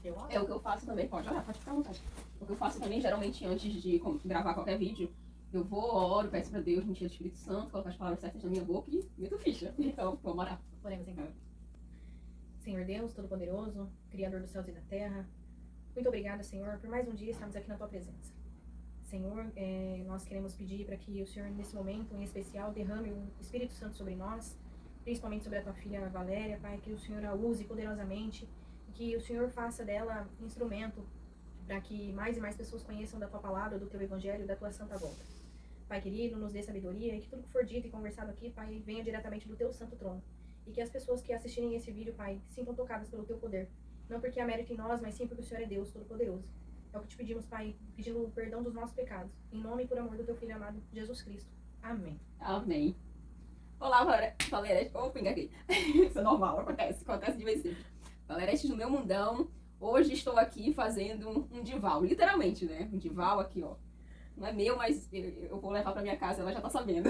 Eu acho. É o que eu faço também, pode olhar, pode ficar à vontade. O que eu faço também, geralmente, antes de gravar qualquer vídeo, eu vou, oro, peço pra Deus, me encher do Espírito Santo, colocar as palavras certas na minha boca e meto ficha. Então, vamos orar. Oremos então. Senhor Deus, Todo-Poderoso, Criador dos céus e da terra, muito obrigada, Senhor, por mais um dia estarmos aqui na Tua presença. Senhor, nós queremos pedir para que o Senhor, nesse momento em especial, derrame o Espírito Santo sobre nós, principalmente sobre a Tua filha Valéria, Pai, que o Senhor a use poderosamente, e que o Senhor faça dela instrumento para que mais e mais pessoas conheçam da Tua palavra, do Teu Evangelho, da Tua santa volta. Pai querido, nos dê sabedoria e que tudo que for dito e conversado aqui, Pai, venha diretamente do Teu santo trono. E que as pessoas que assistirem esse vídeo, Pai, sintam tocadas pelo Teu poder. Não porque há mérito em nós, mas sim porque o Senhor é Deus Todo-Poderoso. É o que te pedimos, Pai, pedindo o perdão dos nossos pecados. Em nome e por amor do Teu Filho amado, Jesus Cristo. Amém. Amém. Olá, Valerete. Opa, engasguei. Isso é normal, acontece de vez em quando. Valerete no meu mundão. Hoje estou aqui fazendo um dival, literalmente, né? Um dival aqui, ó. Não é meu, mas eu vou levar pra minha casa, ela já tá sabendo.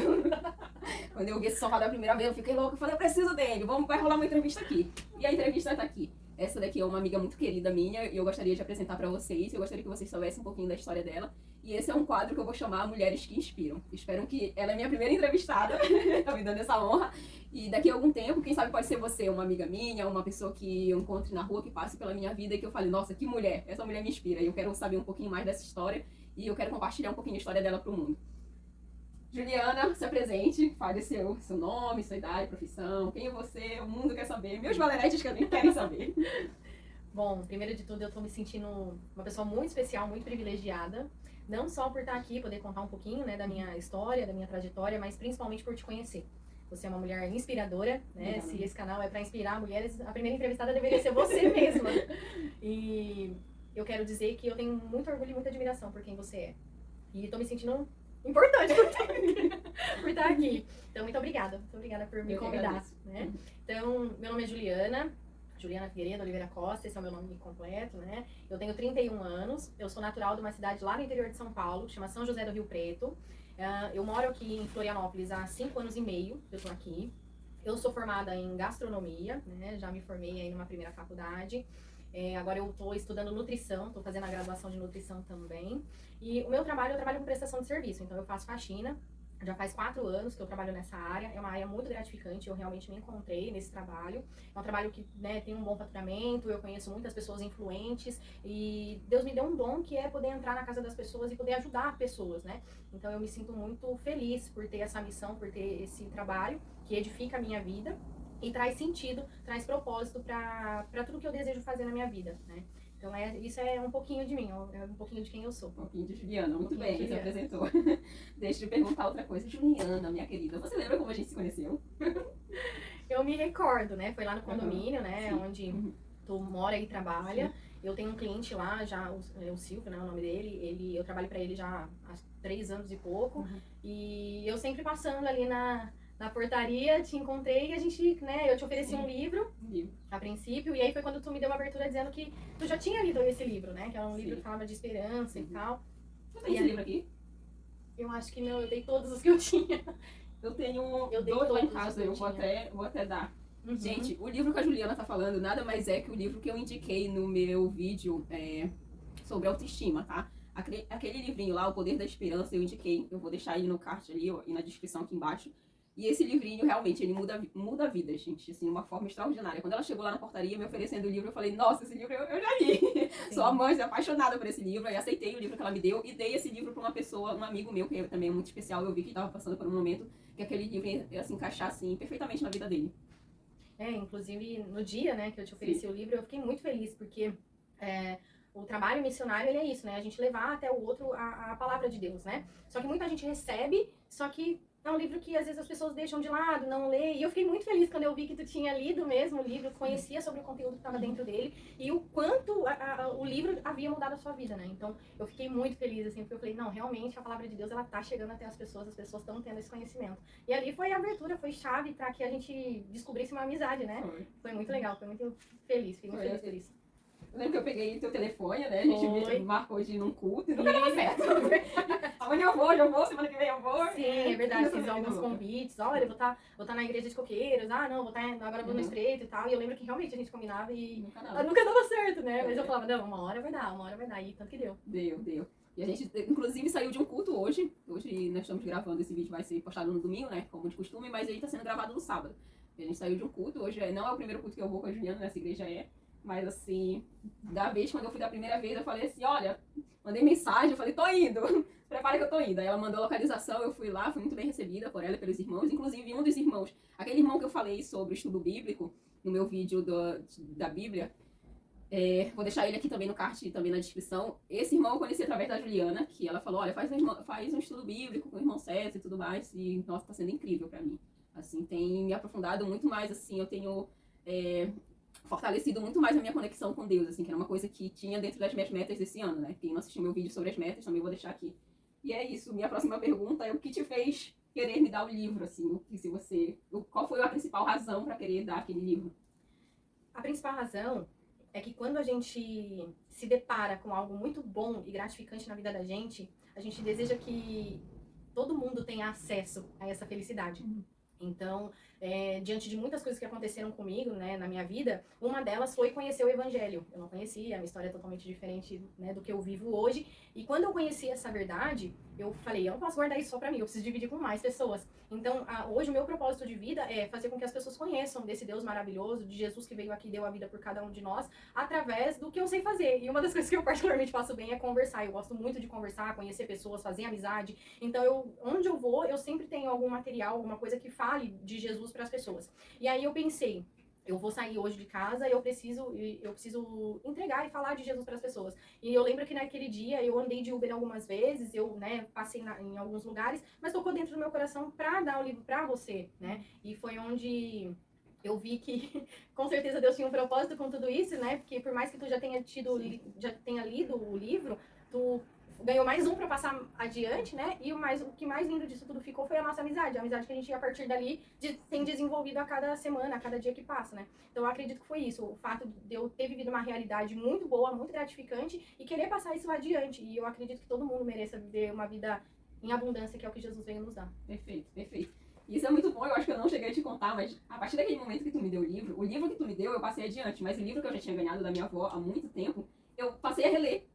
Quando eu vi esse sofá da primeira vez, eu fiquei louca. Eu falei, eu preciso dele, vai rolar uma entrevista aqui. E a entrevista tá aqui. Essa daqui é uma amiga muito querida minha e eu gostaria de apresentar pra vocês. Eu gostaria que vocês soubessem um pouquinho da história dela. E esse é um quadro que eu vou chamar Mulheres que Inspiram. Espero que ela é minha primeira entrevistada, tá me dando essa honra. E daqui a algum tempo, quem sabe pode ser você, uma amiga minha, uma pessoa que eu encontre na rua, que passe pela minha vida e que eu fale, nossa, que mulher, essa mulher me inspira. E eu quero saber um pouquinho mais dessa história e eu quero compartilhar um pouquinho a história dela pro mundo. Juliana, se apresente, fale seu nome, sua idade, profissão, quem é você, o mundo quer saber, meus valeretes querem saber. Bom, primeiro de tudo, eu tô me sentindo uma pessoa muito especial, muito privilegiada. Não só por estar aqui, poder contar um pouquinho, né, da minha história, da minha trajetória, mas principalmente por te conhecer. Você é uma mulher inspiradora, né? Se esse canal é para inspirar mulheres, a primeira entrevistada deveria ser você mesma. E eu quero dizer que eu tenho muito orgulho e muita admiração por quem você é. E tô me sentindo importante por estar aqui. Então, muito obrigada por me convidar, né? Então, meu nome é Juliana Figueiredo Oliveira Costa, esse é o meu nome completo, né? Eu tenho 31 anos, eu sou natural de uma cidade lá no interior de São Paulo, que chama São José do Rio Preto. Eu moro aqui em Florianópolis há 5 anos e meio, eu tô aqui. Eu sou formada em gastronomia, né? Já me formei aí numa primeira faculdade. Agora eu tô estudando nutrição, tô fazendo a graduação de nutrição também. E o meu trabalho, eu trabalho com prestação de serviço, então eu faço faxina. Já faz 4 anos que eu trabalho nessa área, é uma área muito gratificante, eu realmente me encontrei nesse trabalho. É um trabalho que, né, tem um bom faturamento, eu conheço muitas pessoas influentes e Deus me deu um dom que é poder entrar na casa das pessoas e poder ajudar pessoas, né? Então eu me sinto muito feliz por ter essa missão, por ter esse trabalho que edifica a minha vida e traz sentido, traz propósito para tudo que eu desejo fazer na minha vida, né? Então, isso é um pouquinho de mim, é um pouquinho de quem eu sou. Um pouquinho de Juliana, muito bem, você apresentou. Deixa eu perguntar outra coisa. Juliana, minha querida, você lembra como a gente se conheceu? Eu me recordo, né? Foi lá no condomínio, né? Sim. Onde tu mora e trabalha. Sim. Eu tenho um cliente lá, já, o Silvio, né? O nome dele. Eu trabalho pra ele já há 3 anos e pouco. E eu sempre passando ali na portaria, te encontrei e a gente, né, eu te ofereci um livro a princípio, e aí foi quando tu me deu uma abertura dizendo que tu já tinha lido esse livro, né, que era um livro que falava de esperança e tal. Você tem esse livro aqui? Eu acho que não, eu dei todos os que eu tinha. Eu tenho 2 lá em casa, eu vou até dar. Gente, o livro que a Juliana tá falando nada mais é que o livro que eu indiquei no meu vídeo sobre autoestima, tá? Aquele livrinho lá, O Poder da Esperança, eu indiquei, eu vou deixar ele no card ali, ó, e na descrição aqui embaixo. E esse livrinho, realmente, ele muda a vida, gente, assim, de uma forma extraordinária. Quando ela chegou lá na portaria me oferecendo o livro, eu falei, nossa, esse livro eu já li. Sou amante, apaixonada por esse livro, aí aceitei o livro que ela me deu e dei esse livro pra uma pessoa, um amigo meu, que também é muito especial, eu vi que estava passando por um momento que aquele livro ia se encaixar, assim, perfeitamente na vida dele. Inclusive, no dia, né, que eu te ofereci o livro, eu fiquei muito feliz, porque o trabalho missionário, ele é isso, né, a gente levar até o outro a palavra de Deus, né. Só que muita gente recebe, só que é um livro que às vezes as pessoas deixam de lado, não lê. E eu fiquei muito feliz quando eu vi que tu tinha lido mesmo o livro, conhecia sobre o conteúdo que estava dentro dele e o quanto o livro havia mudado a sua vida, né? Então eu fiquei muito feliz, assim, porque eu falei, não, realmente a palavra de Deus, ela tá chegando até as pessoas estão tendo esse conhecimento. E ali foi a abertura, foi chave para que a gente descobrisse uma amizade, né? Foi muito legal, foi muito feliz, fiquei muito feliz por isso. Eu lembro que eu peguei teu telefone, né? A gente marcou de ir num culto e nunca dava certo. Amanhã eu vou, semana que vem eu vou. Sim, é verdade, fiz alguns convites. Olha, eu vou tá na igreja de Coqueiros. Ah, não, agora eu vou no Estreito e tal. E eu lembro que realmente a gente combinava e nunca dava certo, né? né? Mas eu falava, não, uma hora vai dar, e tanto que deu. Deu. E a gente, inclusive, saiu de um culto hoje. Hoje nós estamos gravando, esse vídeo vai ser postado no domingo, né? Como de costume, mas ele tá sendo gravado no sábado. E a gente saiu de um culto, hoje não é o primeiro culto que eu vou com a Juliana, nessa igreja mas assim, quando eu fui da primeira vez, eu falei assim, olha, mandei mensagem, eu falei, tô indo, prepara que eu tô indo. Aí ela mandou a localização, eu fui lá, fui muito bem recebida por ela e pelos irmãos, inclusive um dos irmãos, aquele irmão que eu falei sobre o estudo bíblico, no meu vídeo da Bíblia, vou deixar ele aqui também no card, também na descrição. Esse irmão eu conheci através da Juliana, que ela falou, olha, faz um estudo bíblico com o irmão César e tudo mais, e nossa, tá sendo incrível pra mim. Assim, tem me aprofundado muito mais, assim, eu tenho fortalecido muito mais a minha conexão com Deus, assim, que era uma coisa que tinha dentro das minhas metas desse ano, né? Quem não assistiu meu vídeo sobre as metas, também vou deixar aqui. E é isso, minha próxima pergunta é o que te fez querer me dar o livro, assim, qual foi a principal razão pra querer dar aquele livro? A principal razão é que quando a gente se depara com algo muito bom e gratificante na vida da gente, a gente deseja que todo mundo tenha acesso a essa felicidade. Então, diante de muitas coisas que aconteceram comigo, né, na minha vida, uma delas foi conhecer o Evangelho. Eu não conhecia, a minha história é totalmente diferente, né, do que eu vivo hoje. E quando eu conheci essa verdade, eu falei, eu não posso guardar isso só pra mim, eu preciso dividir com mais pessoas. Então, hoje o meu propósito de vida é fazer com que as pessoas conheçam desse Deus maravilhoso, de Jesus que veio aqui e deu a vida por cada um de nós, através do que eu sei fazer. E uma das coisas que eu particularmente faço bem é conversar. Eu gosto muito de conversar, conhecer pessoas, fazer amizade. Então, onde eu vou, eu sempre tenho algum material, alguma coisa que fale de Jesus para as pessoas. E aí eu pensei, eu vou sair hoje de casa e eu preciso entregar e falar de Jesus para as pessoas. E eu lembro que naquele dia eu andei de Uber algumas vezes, eu, né, passei em alguns lugares, mas tocou dentro do meu coração para dar o livro para você, né? E foi onde eu vi que com certeza Deus tinha um propósito com tudo isso, né? Porque por mais que tu já tenha lido o livro, tu ganhou mais um para passar adiante, né? E o que mais lindo disso tudo ficou foi a nossa amizade. A amizade que a gente, a partir dali, tem desenvolvido a cada semana, a cada dia que passa, né? Então, eu acredito que foi isso. O fato de eu ter vivido uma realidade muito boa, muito gratificante e querer passar isso adiante. E eu acredito que todo mundo mereça viver uma vida em abundância, que é o que Jesus veio nos dar. Perfeito. Isso é muito bom, eu acho que eu não cheguei a te contar, mas a partir daquele momento que tu me deu o livro que tu me deu, eu passei adiante. Mas o livro que eu já tinha ganhado da minha avó há muito tempo, eu passei a reler.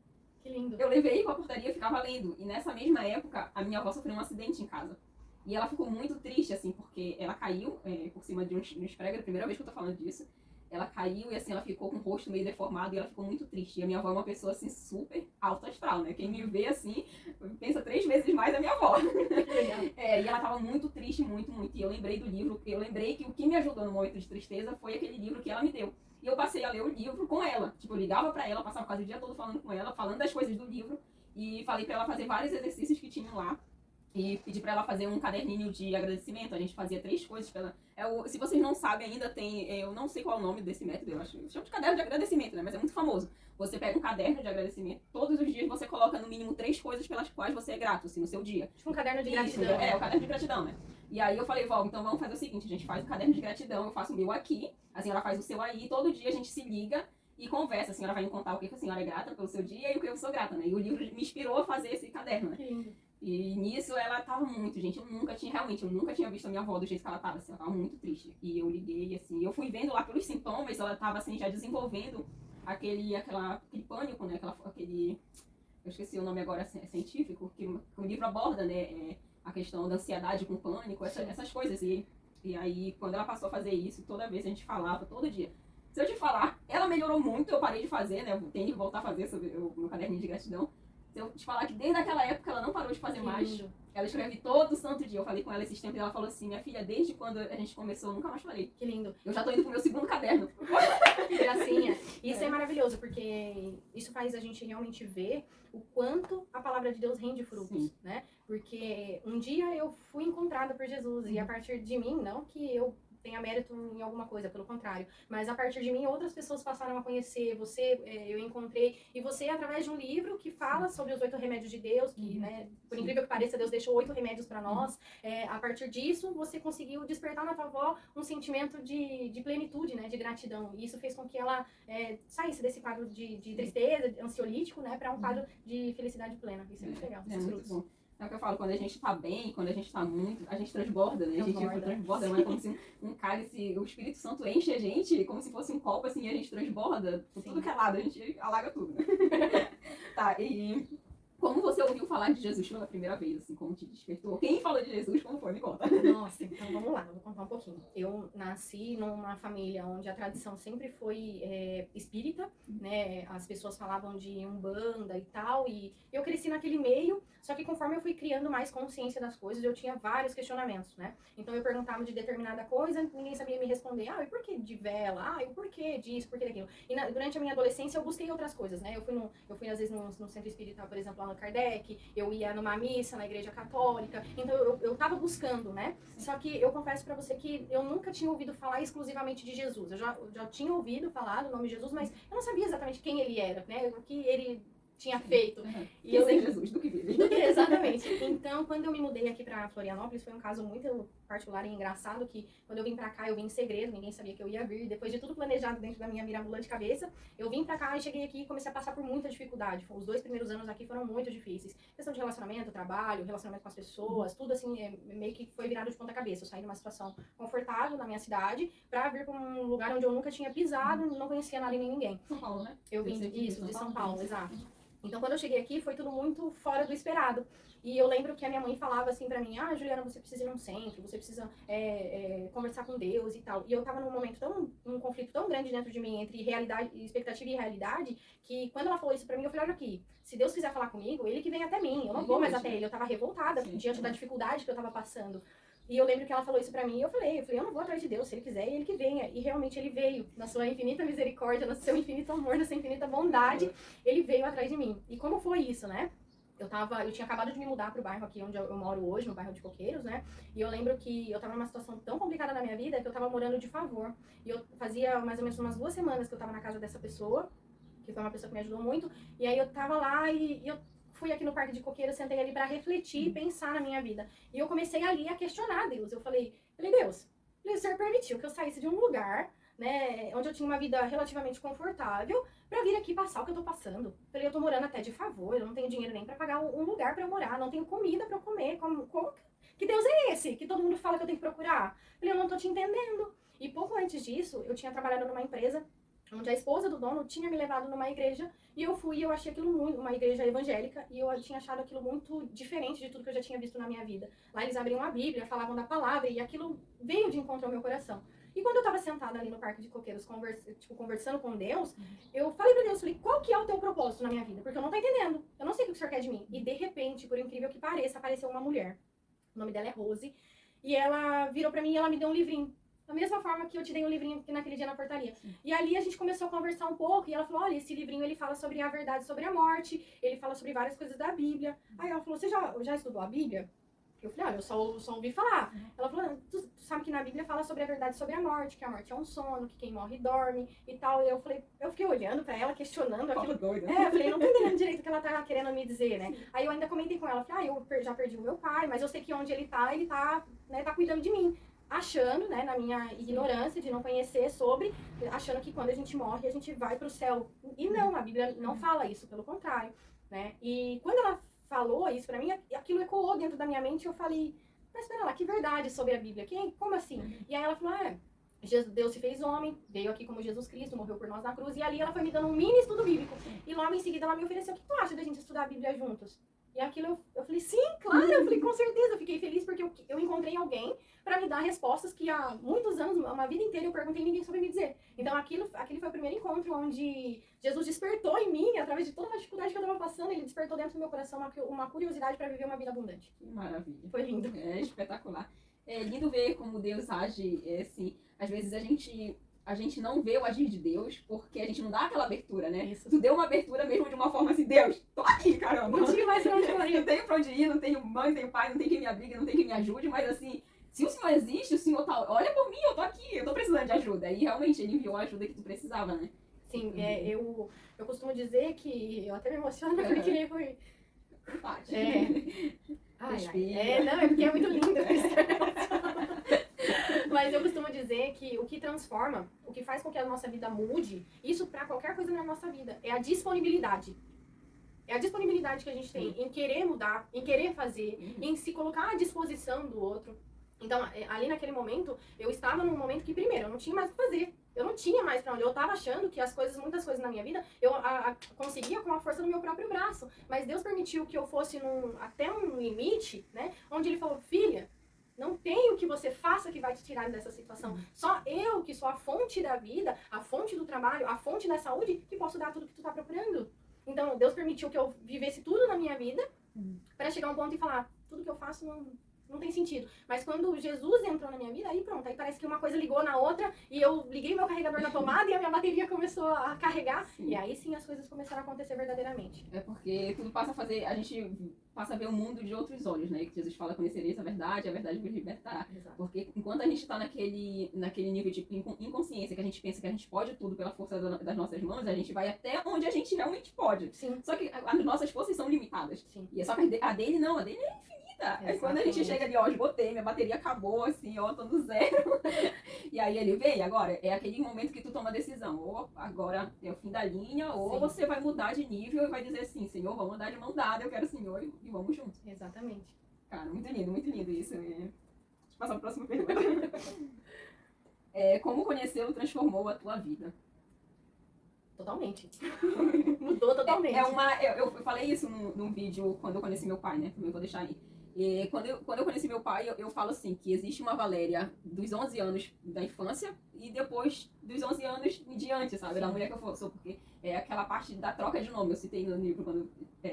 Que lindo. Eu levei pra portaria e ficava lendo. E nessa mesma época, a minha avó sofreu um acidente em casa. E ela ficou muito triste, assim, porque ela caiu por cima de uns pregos, a primeira vez que eu tô falando disso. Ela caiu e, assim, ela ficou com o rosto meio deformado e ela ficou muito triste. E a minha avó é uma pessoa, assim, super alto astral, né? Quem me vê, assim, pensa 3 vezes mais na minha avó. E ela tava muito triste, muito. E eu lembrei do livro, eu lembrei que o que me ajudou no momento de tristeza foi aquele livro que ela me deu. E eu passei a ler o livro com ela. Tipo, eu ligava pra ela, passava quase o dia todo falando com ela, falando das coisas do livro. E falei pra ela fazer vários exercícios que tinham lá. E pedi pra ela fazer um caderninho de agradecimento. A gente fazia 3 coisas pra ela. Se vocês não sabem ainda, eu não sei qual é o nome desse método, eu acho. Chama de caderno de agradecimento, né? Mas é muito famoso. Você pega um caderno de agradecimento, todos os dias você coloca no mínimo 3 coisas pelas quais você é grato, assim, no seu dia. Tipo um caderno de gratidão. Isso, o caderno de gratidão, né? E aí eu falei, Val, então vamos fazer o seguinte, a gente faz o caderno de gratidão, eu faço o meu aqui, a senhora faz o seu aí, todo dia a gente se liga e conversa. A senhora vai me contar o que a senhora é grata pelo seu dia e o que eu sou grata, né? E o livro me inspirou a fazer esse caderno, né? Que lindo. E nisso ela tava muito, gente, eu nunca tinha visto a minha avó do jeito que ela tava, assim, ela tava muito triste. E eu liguei, assim, eu fui vendo lá pelos sintomas, ela tava, assim, já desenvolvendo aquele pânico, né, eu esqueci o nome agora científico, que o livro aborda, né, a questão da ansiedade com pânico, essas coisas. E aí, quando ela passou a fazer isso, toda vez a gente falava, todo dia. Se eu te falar, ela melhorou muito, eu parei de fazer, né, eu tenho que voltar a fazer sobre o meu caderninho de gratidão. Se eu te falar que desde aquela época ela não parou de fazer mais, ela escreve todo santo dia. Eu falei com ela esses tempos e ela falou assim, minha filha, desde quando a gente começou, eu nunca mais parei. Que lindo. Eu já tô indo pro meu 2º caderno. Que gracinha. Isso é maravilhoso, porque isso faz a gente realmente ver o quanto a palavra de Deus rende frutos, né? Porque um dia eu fui encontrada por Jesus e a partir de mim, não que eu tenha mérito em alguma coisa, pelo contrário. Mas a partir de mim, outras pessoas passaram a conhecer você, eu encontrei, e você, através de um livro que fala sobre os 8 remédios de Deus, que, né, por incrível que pareça, Deus deixou 8 remédios para nós, a partir disso, você conseguiu despertar na tua avó um sentimento de plenitude, né, de gratidão, e isso fez com que ela saísse desse quadro de tristeza, ansiolítico, né, para um quadro de felicidade plena. Isso é muito legal, esses frutos. Bom. É o que eu falo, quando a gente tá bem, quando a gente tá muito, a gente transborda, né? A gente transborda, não é como se um cálice, o Espírito Santo enche a gente, como se fosse um copo, assim, e a gente transborda por tudo que é lado, a gente alaga tudo. Tá, e como você ouviu falar de Jesus pela primeira vez, assim, como te despertou? Quem falou de Jesus, como foi? Me conta. Nossa, então vamos lá, eu vou contar um pouquinho. Eu nasci numa família onde a tradição sempre foi espírita, né? As pessoas falavam de umbanda e tal, e eu cresci naquele meio, só que conforme eu fui criando mais consciência das coisas, eu tinha vários questionamentos, né? Então eu perguntava de determinada coisa, ninguém sabia me responder. Ah, e por que de vela? Ah, e por que disso, por que daquilo? E durante a minha adolescência eu busquei outras coisas, né? Eu fui às vezes no centro espírita, por exemplo, lá no Kardec, eu ia numa missa na igreja católica, então eu tava buscando, né? Só que eu confesso pra você que eu nunca tinha ouvido falar exclusivamente de Jesus. Eu já tinha ouvido falar do nome de Jesus, mas eu não sabia exatamente quem ele era, né? O que ele tinha feito. E eu lembro Jesus, do que vive. Exatamente. Então, quando eu me mudei aqui pra Florianópolis, foi um caso muito particular e engraçado, que quando eu vim pra cá, eu vim em segredo, ninguém sabia que eu ia vir. Depois de tudo planejado dentro da minha mirabolante cabeça, eu vim pra cá e cheguei aqui e comecei a passar por muita dificuldade. Os 2 primeiros anos aqui foram muito difíceis. Questão de relacionamento, trabalho, relacionamento com as pessoas, tudo assim, meio que foi virado de ponta cabeça. Eu saí de uma situação confortável na minha cidade pra vir pra um lugar onde eu nunca tinha pisado, não conhecia nada e nem ninguém. São Paulo, né? Eu vim isso, de São Paulo, exato. Então, quando eu cheguei aqui, foi tudo muito fora do esperado. E eu lembro que a minha mãe falava assim pra mim, ah, Juliana, você precisa ir num centro, você precisa conversar com Deus e tal. E eu tava num momento num conflito tão grande dentro de mim, entre realidade, expectativa e realidade, que quando ela falou isso pra mim, eu falei, olha aqui, se Deus quiser falar comigo, ele que vem até mim, eu não vou mais até ele. Eu tava revoltada diante da dificuldade que eu tava passando. E eu lembro que ela falou isso pra mim e eu falei, eu não vou atrás de Deus, se ele quiser, ele que venha. E realmente ele veio, na sua infinita misericórdia, no seu infinito amor, na sua infinita bondade, ele veio atrás de mim. E como foi isso, né? Eu tinha acabado de me mudar pro bairro aqui onde eu moro hoje, no bairro de Coqueiros, né? E eu lembro que eu tava numa situação tão complicada na minha vida que eu tava morando de favor. E eu fazia mais ou menos umas 2 semanas que eu tava na casa dessa pessoa, que foi uma pessoa que me ajudou muito. E aí eu tava lá e eu fui aqui no Parque de Coqueiros, sentei ali pra refletir e pensar na minha vida. E eu comecei ali a questionar Deus. Eu falei, Deus, o Senhor permitiu que eu saísse de um lugar, né, onde eu tinha uma vida relativamente confortável, pra vir aqui passar o que eu tô passando. Falei, eu tô morando até de favor, eu não tenho dinheiro nem pra pagar um lugar pra eu morar, não tenho comida pra eu comer. Que Deus é esse que todo mundo fala que eu tenho que procurar? Falei, eu não tô te entendendo. E pouco antes disso, eu tinha trabalhado numa empresa onde a esposa do dono tinha me levado numa igreja, e eu fui e eu achei aquilo muito, uma igreja evangélica, e eu tinha achado aquilo muito diferente de tudo que eu já tinha visto na minha vida. Lá eles abriam a Bíblia, falavam da palavra, e aquilo veio de encontro ao meu coração. E quando eu tava sentada ali no Parque de Coqueiros, conversando com Deus, eu falei pra Deus, qual que é o teu propósito na minha vida? Porque eu não tô entendendo, eu não sei o que o Senhor quer de mim. E de repente, por incrível que pareça, apareceu uma mulher, o nome dela é Rose, e ela virou pra mim e ela me deu um livrinho. Da mesma forma que eu te dei um livrinho aqui naquele dia na portaria. Sim. E ali a gente começou a conversar um pouco, e ela falou, olha, esse livrinho ele fala sobre a verdade sobre a morte, ele fala sobre várias coisas da Bíblia. Aí ela falou, você já estudou a Bíblia? Eu falei, olha, eu só ouvi falar. Ela falou, tu sabe que na Bíblia fala sobre a verdade sobre a morte, que a morte é um sono, que quem morre dorme e tal. E eu fiquei olhando pra ela, questionando aquilo. Doida. Eu falei, não tô entendendo direito o que ela tá querendo me dizer, né? Sim. Aí eu ainda comentei com ela, falei, eu já perdi o meu pai, mas eu sei que onde ele tá, né, tá cuidando de mim. Achando, né, na minha ignorância de não conhecer sobre, achando que quando a gente morre, a gente vai pro céu. E não, a Bíblia não fala isso, pelo contrário, né? E quando ela falou isso pra mim, aquilo ecoou dentro da minha mente e eu falei, mas espera lá, que verdade sobre a Bíblia? Como assim? E aí ela falou, Deus se fez homem, veio aqui como Jesus Cristo, morreu por nós na cruz, e ali ela foi me dando um mini estudo bíblico. E logo em seguida ela me ofereceu, o que tu acha da gente estudar a Bíblia juntos? E aquilo eu falei, sim, claro, eu falei, com certeza, eu fiquei feliz porque eu encontrei alguém pra me dar respostas que há muitos anos, uma vida inteira, eu perguntei e ninguém soube me dizer. Então aquele foi o primeiro encontro onde Jesus despertou em mim, através de toda a dificuldade que eu tava passando, ele despertou dentro do meu coração uma curiosidade pra viver uma vida abundante. Que maravilha. Foi lindo. É espetacular. É lindo ver como Deus age, assim, às vezes a gente não vê o agir de Deus porque a gente não dá aquela abertura, né? Isso. Tu deu uma abertura mesmo de uma forma assim, Deus, tô aqui, caramba. Não tinha mais pra onde correr. Não tenho pra onde ir, não tenho mãe, não tenho pai, não tem quem me abrigue, não tem quem me ajude, mas assim, se o Senhor existe, o Senhor tá, olha por mim, eu tô aqui, eu tô precisando de ajuda. E realmente ele enviou a ajuda que tu precisava, né? Sim, eu costumo dizer que, eu até me emociono porque foi... Empate. Não, é porque é muito lindo. Mas eu costumo dizer que o que transforma, o que faz com que a nossa vida mude, isso pra qualquer coisa na nossa vida, é a disponibilidade. É a disponibilidade que a gente tem em querer mudar, em querer fazer, em se colocar à disposição do outro. Então, ali naquele momento, eu estava num momento que, primeiro, eu não tinha mais o que fazer. Eu não tinha mais pra onde. Eu tava achando que muitas coisas na minha vida, eu conseguia com a força do meu próprio braço. Mas Deus permitiu que eu fosse até um limite, né? Onde ele falou, filha, não tem o que você faça que vai te tirar dessa situação. Só eu, que sou a fonte da vida, a fonte do trabalho, a fonte da saúde, que posso dar tudo que tu tá procurando. Então, Deus permitiu que eu vivesse tudo na minha vida, pra chegar a um ponto e falar, tudo que eu faço não tem sentido. Mas quando Jesus entrou na minha vida, aí pronto, aí parece que uma coisa ligou na outra, e eu liguei meu carregador na tomada e a minha bateria começou a carregar, e aí sim as coisas começaram a acontecer verdadeiramente. É porque tudo passa a fazer, a gente passa a ver o mundo de outros olhos, né? Que Jesus fala, conhecereis a verdade vos libertará. Exato. Porque enquanto a gente tá naquele nível de inconsciência, que a gente pensa que a gente pode tudo pela força das nossas mãos, a gente vai até onde a gente realmente pode. Sim. Só que as nossas forças são limitadas. Sim. E é só que a dele não, a dele é infinita. É quando a gente chega ali, ó, esgotei, minha bateria acabou, assim, ó, tô no zero. E aí ele vem, agora, é aquele momento que tu toma a decisão, ou agora é o fim da linha, ou Sim. você vai mudar de nível e vai dizer assim, Senhor, vamos andar de mão dada, eu quero o Senhor e vamos juntos. Exatamente. Cara, muito lindo isso. Deixa eu passar para a próxima pergunta. Como conhecê-lo transformou a tua vida? Totalmente. Mudou totalmente. Eu falei isso num vídeo quando eu conheci meu pai, né? Também vou deixar aí. E quando eu conheci meu pai, eu falo assim, que existe uma Valéria dos 11 anos da infância e depois dos 11 anos em diante, sabe? Sim. Da mulher que eu sou, porque é aquela parte da troca de nome. Eu citei no livro quando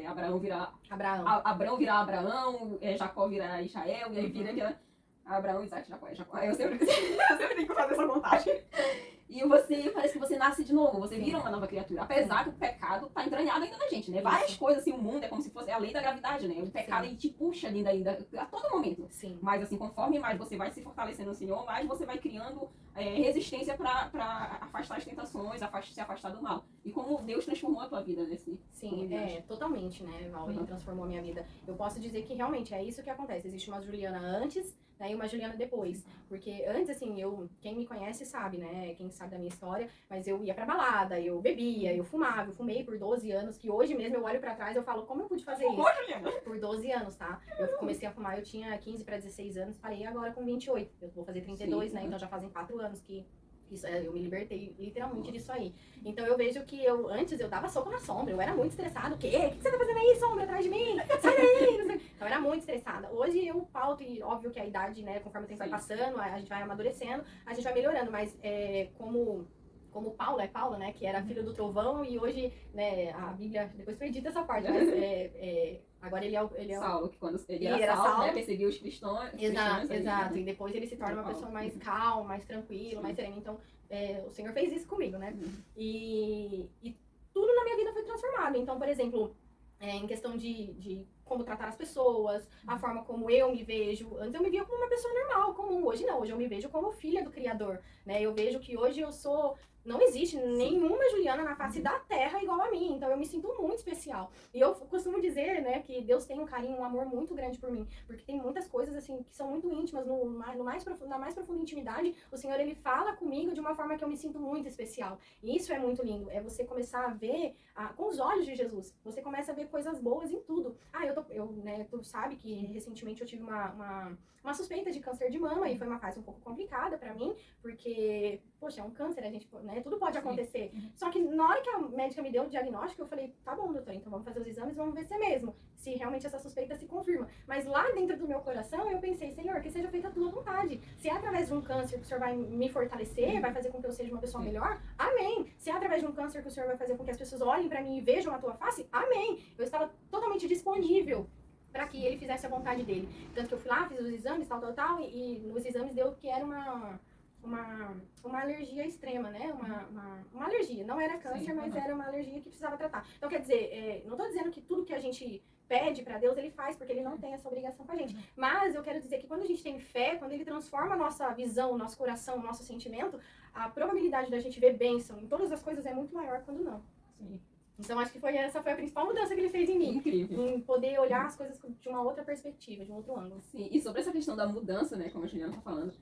Abraão vira Abraão, Jacó vira Israel, e aí vira aquela Abraão, Isaac, Jacó. Eu sempre tenho que fazer essa montagem. E parece que você nasce de novo, você vira uma nova criatura. Apesar que o pecado tá entranhado ainda na gente, né? Várias coisas, assim, o mundo é como se fosse a lei da gravidade, né? O pecado, ele te puxa ainda a todo momento. Sim. Mas, assim, conforme mais você vai se fortalecendo no Senhor, mais você vai criando resistência pra afastar as tentações, se afastar do mal. E como Deus transformou a tua vida nesse... Sim, totalmente, né, Val? Ele transformou a minha vida. Eu posso dizer que realmente é isso que acontece. Existe uma Juliana antes, né, e uma Juliana depois. Porque antes, assim, quem me conhece sabe, né? Quem sabe da minha história, mas eu ia pra balada, eu bebia, eu fumava, eu fumei por 12 anos, que hoje mesmo eu olho pra trás e eu falo, como eu pude fazer isso? Juliana? Por 12 anos, tá? Eu comecei a fumar, eu tinha 15 para 16 anos, parei agora com 28. Eu vou fazer 32, né? Então já fazem 4 anos que eu me libertei literalmente disso aí. Então eu vejo que antes eu dava soco na sombra, eu era muito estressada. O quê? O que você tá fazendo aí, sombra, atrás de mim? Sai daí! Então eu era muito estressada. Hoje eu pauto, e óbvio que a idade, né, conforme o tempo vai passando, a gente vai amadurecendo, a gente vai melhorando, mas como Paulo, Paulo, né, que era filho do trovão, e hoje, né, a Bíblia, depois foi dita essa parte, mas agora ele é Saulo, que quando ele era Saulo, né, perseguiu os cristãos. Exato, né? E depois ele se torna uma pessoa mais calma, mais tranquila, mais serena. Então, o Senhor fez isso comigo, né? E tudo na minha vida foi transformado. Então, por exemplo, em questão de como tratar as pessoas, a forma como eu me vejo. Antes eu me via como uma pessoa normal, comum. Hoje não, hoje eu me vejo como filha do Criador, né? Eu vejo que hoje não existe nenhuma Juliana na face da terra igual a mim, então eu me sinto muito especial. E eu costumo dizer, né, que Deus tem um carinho, um amor muito grande por mim, porque tem muitas coisas, assim, que são muito íntimas, na mais profunda intimidade, o Senhor, ele fala comigo de uma forma que eu me sinto muito especial. E isso é muito lindo, é você começar a ver com os olhos de Jesus. Você começa a ver coisas boas em tudo. Tu sabe que recentemente eu tive uma suspeita de câncer de mama, e foi uma fase um pouco complicada pra mim, porque, poxa, é um câncer, a gente, né, tudo pode acontecer. Só que na hora que a médica me deu o diagnóstico, eu falei, tá bom, doutora, então vamos fazer os exames, vamos ver se é mesmo, se realmente essa suspeita se confirma. Mas lá dentro do meu coração, eu pensei, Senhor, que seja feita a tua vontade. Se é através de um câncer que o Senhor vai me fortalecer, vai fazer com que eu seja uma pessoa melhor, amém. Se é através de um câncer que o Senhor vai fazer com que as pessoas olhem pra mim e vejam a tua face, amém. Eu estava totalmente disponível para que ele fizesse a vontade dele. Tanto que eu fui lá, fiz os exames, tal, e nos exames deu que era uma alergia extrema, né? Uma alergia. Não era câncer, mas era uma alergia que precisava tratar. Então, quer dizer, não tô dizendo que tudo que a gente pede para Deus, ele faz, porque ele não tem essa obrigação com a gente. Mas eu quero dizer que quando a gente tem fé, quando ele transforma a nossa visão, o nosso coração, o nosso sentimento, a probabilidade da gente ver bênção em todas as coisas é muito maior quando não. Sim. Então, acho que essa foi a principal mudança que ele fez em mim. Incrível. Em poder olhar as coisas de uma outra perspectiva, de um outro ângulo. Sim, e sobre essa questão da mudança, né, como a Juliana tá falando,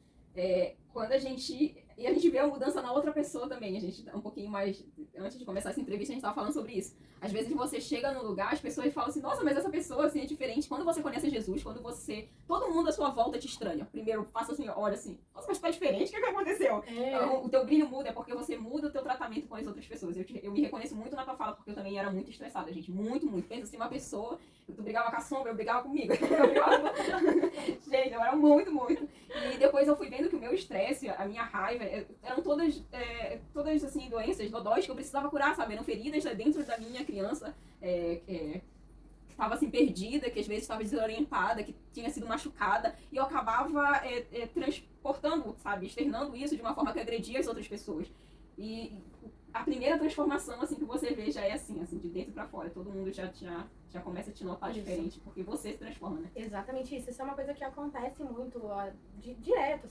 quando a gente vê a mudança na outra pessoa também, a gente um pouquinho mais, antes de começar essa entrevista, a gente tava falando sobre isso. Às vezes você chega num lugar, as pessoas falam assim, nossa, mas essa pessoa assim é diferente. Quando você conhece Jesus, todo mundo à sua volta te estranha. Primeiro, passa assim, olha assim, nossa, mas tá diferente, o que aconteceu? O teu brilho muda, é porque você muda o teu tratamento com as outras pessoas. Eu me reconheço muito na tua fala, porque eu também era muito estressada, gente, muito. Pensa assim, uma pessoa, tu brigava com a sombra, eu brigava comigo. Gente, eu era muito. E depois eu fui vendo que o meu estresse, a minha raiva, eram todas assim, doenças, dodóis que eu precisava curar, sabe? Eram feridas dentro da minha criança, que estava assim, perdida, que às vezes estava desorientada, que tinha sido machucada, e eu acabava transportando, sabe? Externando isso de uma forma que agredia as outras pessoas. E a primeira transformação, assim, que você vê já é assim, de dentro pra fora. Todo mundo já começa a te notar diferente, porque você se transforma, né? Exatamente isso. Isso é uma coisa que acontece muito, direto,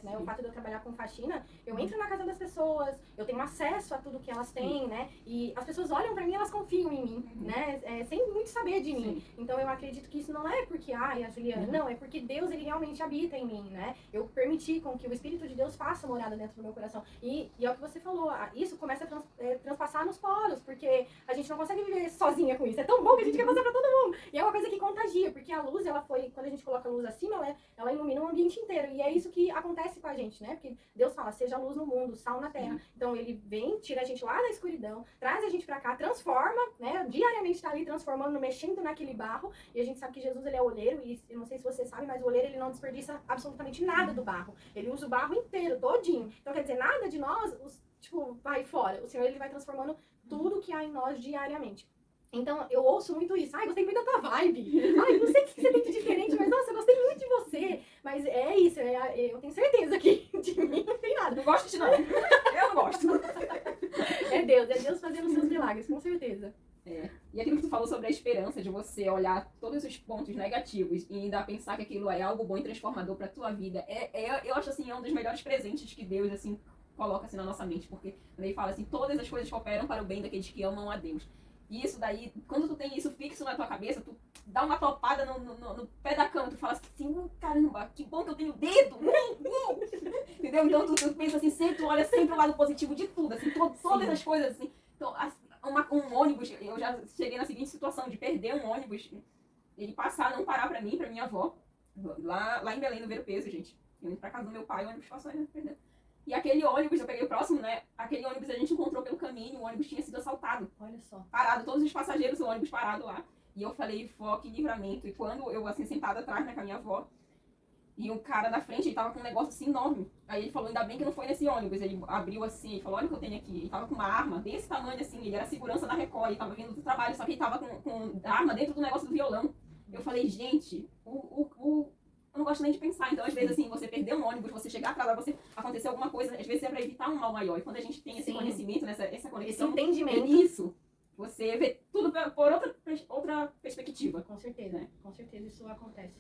né? O fato de eu trabalhar com faxina, eu entro na casa das pessoas, eu tenho acesso a tudo que elas têm, né? E as pessoas olham pra mim e elas confiam em mim, né? Sem muito saber de mim. Então eu acredito que isso não é porque, a Juliana, não, é porque Deus, ele realmente habita em mim, né? Eu permiti com que o Espírito de Deus faça morada dentro do meu coração. E é o que você falou, isso começa a transpassar nos poros, porque a gente não consegue viver sozinha com isso. É tão bom que a gente quer passar pra todo mundo. E é uma coisa que contagia, porque a luz, quando a gente coloca a luz acima, ela ilumina o ambiente inteiro. E é isso que acontece com a gente, né? Porque Deus fala, seja luz no mundo, sal na terra. Então ele vem, tira a gente lá da escuridão, traz a gente pra cá, transforma, né? Diariamente tá ali transformando, mexendo naquele barro. E a gente sabe que Jesus, ele é olheiro, e eu não sei se você sabe, mas o olheiro, ele não desperdiça absolutamente nada do barro. Ele usa o barro inteiro, todinho. Então quer dizer, nada de nós, vai fora. O Senhor, ele vai transformando tudo que há em nós diariamente. Então, eu ouço muito isso. Ai, gostei muito da tua vibe. Ai, não sei o que você tem de diferente, mas nossa, eu gostei muito de você. Mas é isso, eu tenho certeza que de mim não tem nada. Não gosto de não. Eu não gosto. É Deus fazendo os seus milagres, com certeza. E aquilo que tu falou sobre a esperança de você olhar todos os pontos negativos e ainda pensar que aquilo é algo bom e transformador pra tua vida, eu acho assim, é um dos melhores presentes que Deus, assim, coloca assim na nossa mente. Porque quando ele fala assim, todas as coisas cooperam para o bem daqueles que amam a Deus. E isso daí, quando tu tem isso fixo na tua cabeça, tu dá uma topada no pé da cama, tu fala assim, caramba, que bom que eu tenho dedo! Entendeu? Então tu pensa assim, tu olha sempre o lado positivo de tudo, assim, todas as coisas, assim. Então, um ônibus, eu já cheguei na seguinte situação, de perder um ônibus, ele não parar pra mim, pra minha avó, lá em Belém, no Ver o Peso, gente. Eu indo pra casa do meu pai, o ônibus passou e perdeu. E aquele ônibus, eu peguei o próximo, né? Aquele ônibus a gente encontrou pelo caminho, o ônibus tinha sido assaltado. Olha só. Parado, todos os passageiros, o ônibus parado lá. E eu falei, vó, que livramento. E quando eu, assim, sentada atrás, né, com a minha avó, e um cara na frente, ele tava com um negócio assim enorme. Aí ele falou, ainda bem que não foi nesse ônibus. Ele abriu assim, ele falou, olha o que eu tenho aqui. Ele tava com uma arma desse tamanho assim, ele era segurança da Record, ele tava vindo do trabalho, só que ele tava com a arma dentro do negócio do violão. Eu falei, gente, eu não gosto nem de pensar. Então, às vezes, assim, você perder um ônibus, você chegar atrasado, você acontecer alguma coisa, às vezes é pra evitar um mal maior. E quando a gente tem esse conhecimento, essa conexão, esse entendimento, isso, você vê tudo por outra perspectiva. Com certeza, né? Com certeza isso acontece.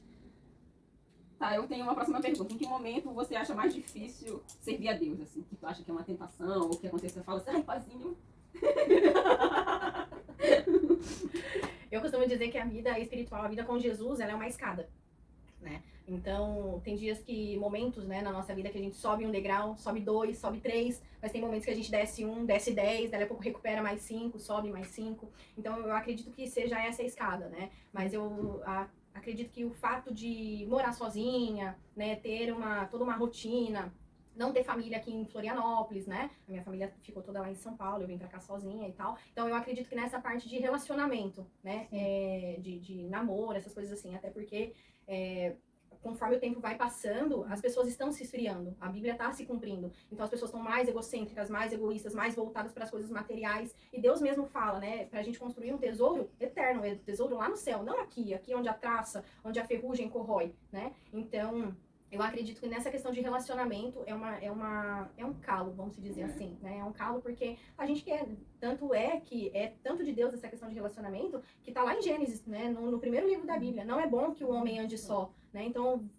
Tá, eu tenho uma próxima pergunta. Em que momento você acha mais difícil servir a Deus, assim? Que tu acha que é uma tentação, ou que acontece, você fala assim, ai, pazinho. Eu costumo dizer que a vida espiritual, a vida com Jesus, ela é uma escada, né? Então, tem momentos, né, na nossa vida que a gente sobe um degrau, sobe 2, sobe 3, mas tem momentos que a gente desce 1, desce 10, daí a pouco recupera mais 5, sobe mais 5. Então, eu acredito que seja essa a escada, né? Mas eu acredito que o fato de morar sozinha, né, ter toda uma rotina, não ter família aqui em Florianópolis, né? A minha família ficou toda lá em São Paulo, eu vim pra cá sozinha e tal. Então, eu acredito que nessa parte de relacionamento, né, de namoro, essas coisas assim, até porque conforme o tempo vai passando, as pessoas estão se esfriando, a Bíblia está se cumprindo. Então as pessoas estão mais egocêntricas, mais egoístas, mais voltadas para as coisas materiais. E Deus mesmo fala, né, pra gente construir um tesouro eterno, um tesouro lá no céu, não aqui onde a traça, onde a ferrugem corrói, né? Então, eu acredito que nessa questão de relacionamento é um calo, vamos dizer assim, né? É um calo porque a gente quer, tanto é que é tanto de Deus essa questão de relacionamento, que tá lá em Gênesis, né? No primeiro livro da Bíblia. Não é bom que o homem ande só, né? Então,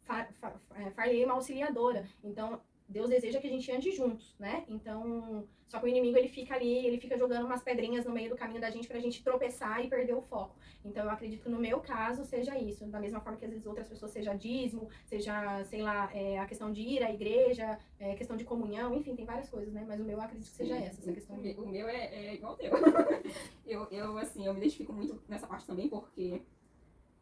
far-lhe uma auxiliadora. Então, Deus deseja que a gente ande juntos, né? Então, só que o inimigo, ele fica ali, ele fica jogando umas pedrinhas no meio do caminho da gente pra gente tropeçar e perder o foco. Então, eu acredito que no meu caso seja isso. Da mesma forma que às vezes outras pessoas seja dízimo, seja, sei lá, a questão de ir à igreja, questão de comunhão, enfim, tem várias coisas, né? Mas o meu eu acredito que seja essa questão. O meu é igual o teu. eu me identifico muito nessa parte também, porque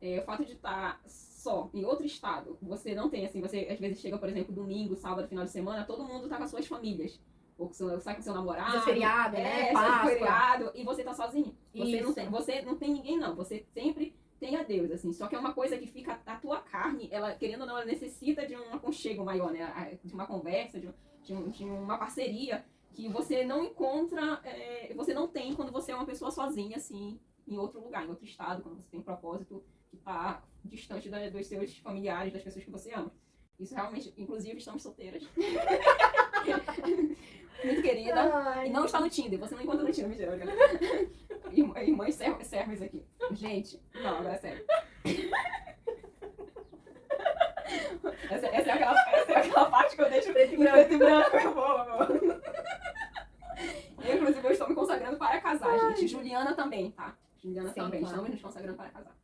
o fato de estar só em outro estado, você não tem, assim, você às vezes chega, por exemplo, domingo, sábado, final de semana, todo mundo tá com as suas famílias. Ou sai com seu namorado. Dia feriado, né? Sai feriado, e você tá sozinho. Isso. Você não tem ninguém, não. Você sempre tem a Deus, assim. Só que é uma coisa que fica, a tua carne, ela, querendo ou não, ela necessita de um aconchego maior, né? De uma conversa, de uma parceria que você não encontra, você não tem quando você é uma pessoa sozinha, assim, em outro lugar, em outro estado, quando você tem um propósito que tá distante dos seus familiares, das pessoas que você ama. Isso realmente, inclusive, estamos solteiras. Muito querida. Ai. E não está no Tinder. Você não encontra no Tinder, mentira. Irmãs servas aqui. Gente, não, agora é sério. Essa é aquela parte que eu deixo preto e branco. Eu vou. Inclusive, eu estou me consagrando para casar, gente. Juliana também, tá? Juliana também. Claro. Estamos nos consagrando para casar.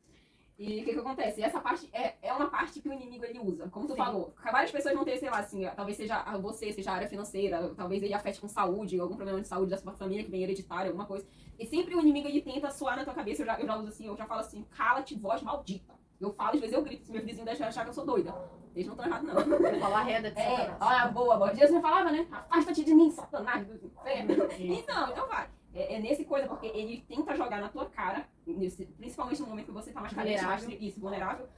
E o que acontece? Essa parte é uma parte que o inimigo ele usa. Como tu falou, várias pessoas vão ter, sei lá, assim, talvez seja a área financeira, talvez ele afete com saúde, algum problema de saúde da sua família que vem hereditário, alguma coisa. E sempre o inimigo ele tenta soar na tua cabeça. Eu já uso assim, eu já falo assim, cala-te, voz maldita. Eu falo, às vezes eu grito, se meus vizinhos deixam achar que eu sou doida. Eles não estão errados, não. Eu falo arreda de Satanás. Olha, boa. Jesus falava, né? Afasta-te de mim, Satanás do inferno. Então vai. É nesse coisa, porque ele tenta jogar na tua cara, principalmente no momento que você tá mais carente, mais vulnerável,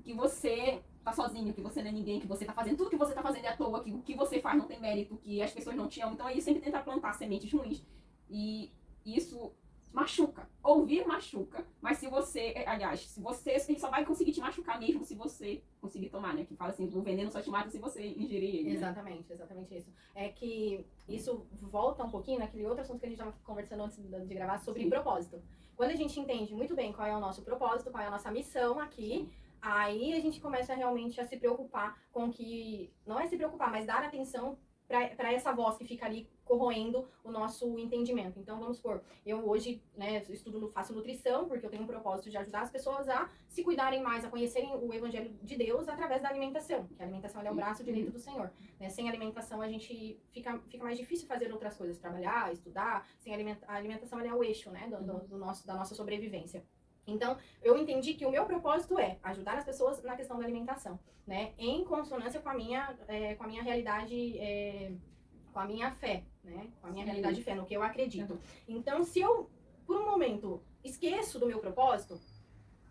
que você tá sozinho, que você não é ninguém, que você tá fazendo tudo que você tá fazendo é à toa, que o que você faz não tem mérito, que as pessoas não te amam. Então ele sempre tenta plantar sementes ruins. E isso machuca. Ouvir machuca, mas se você, ele só vai conseguir te machucar mesmo se você conseguir tomar, né? Que fala assim, o veneno só te mata se você ingerir ele. Exatamente isso. É que isso volta um pouquinho naquele outro assunto que a gente estava conversando antes de gravar sobre propósito. Quando a gente entende muito bem qual é o nosso propósito, qual é a nossa missão aqui, aí a gente começa realmente a se preocupar com que, não é se preocupar, mas dar atenção para essa voz que fica ali corroendo o nosso entendimento. Então, vamos supor, eu hoje, né, faço nutrição, porque eu tenho um propósito de ajudar as pessoas a se cuidarem mais, a conhecerem o Evangelho de Deus através da alimentação, que a alimentação é o braço direito do Senhor. Né? Sem alimentação, a gente fica mais difícil fazer outras coisas, trabalhar, estudar. Sem a alimentação, ela é o eixo, né, da nossa sobrevivência. Então, eu entendi que o meu propósito é ajudar as pessoas na questão da alimentação, né? Em consonância com a minha realidade, com a minha fé, né? Com a minha realidade de fé, no que eu acredito. Então, se eu, por um momento, esqueço do meu propósito,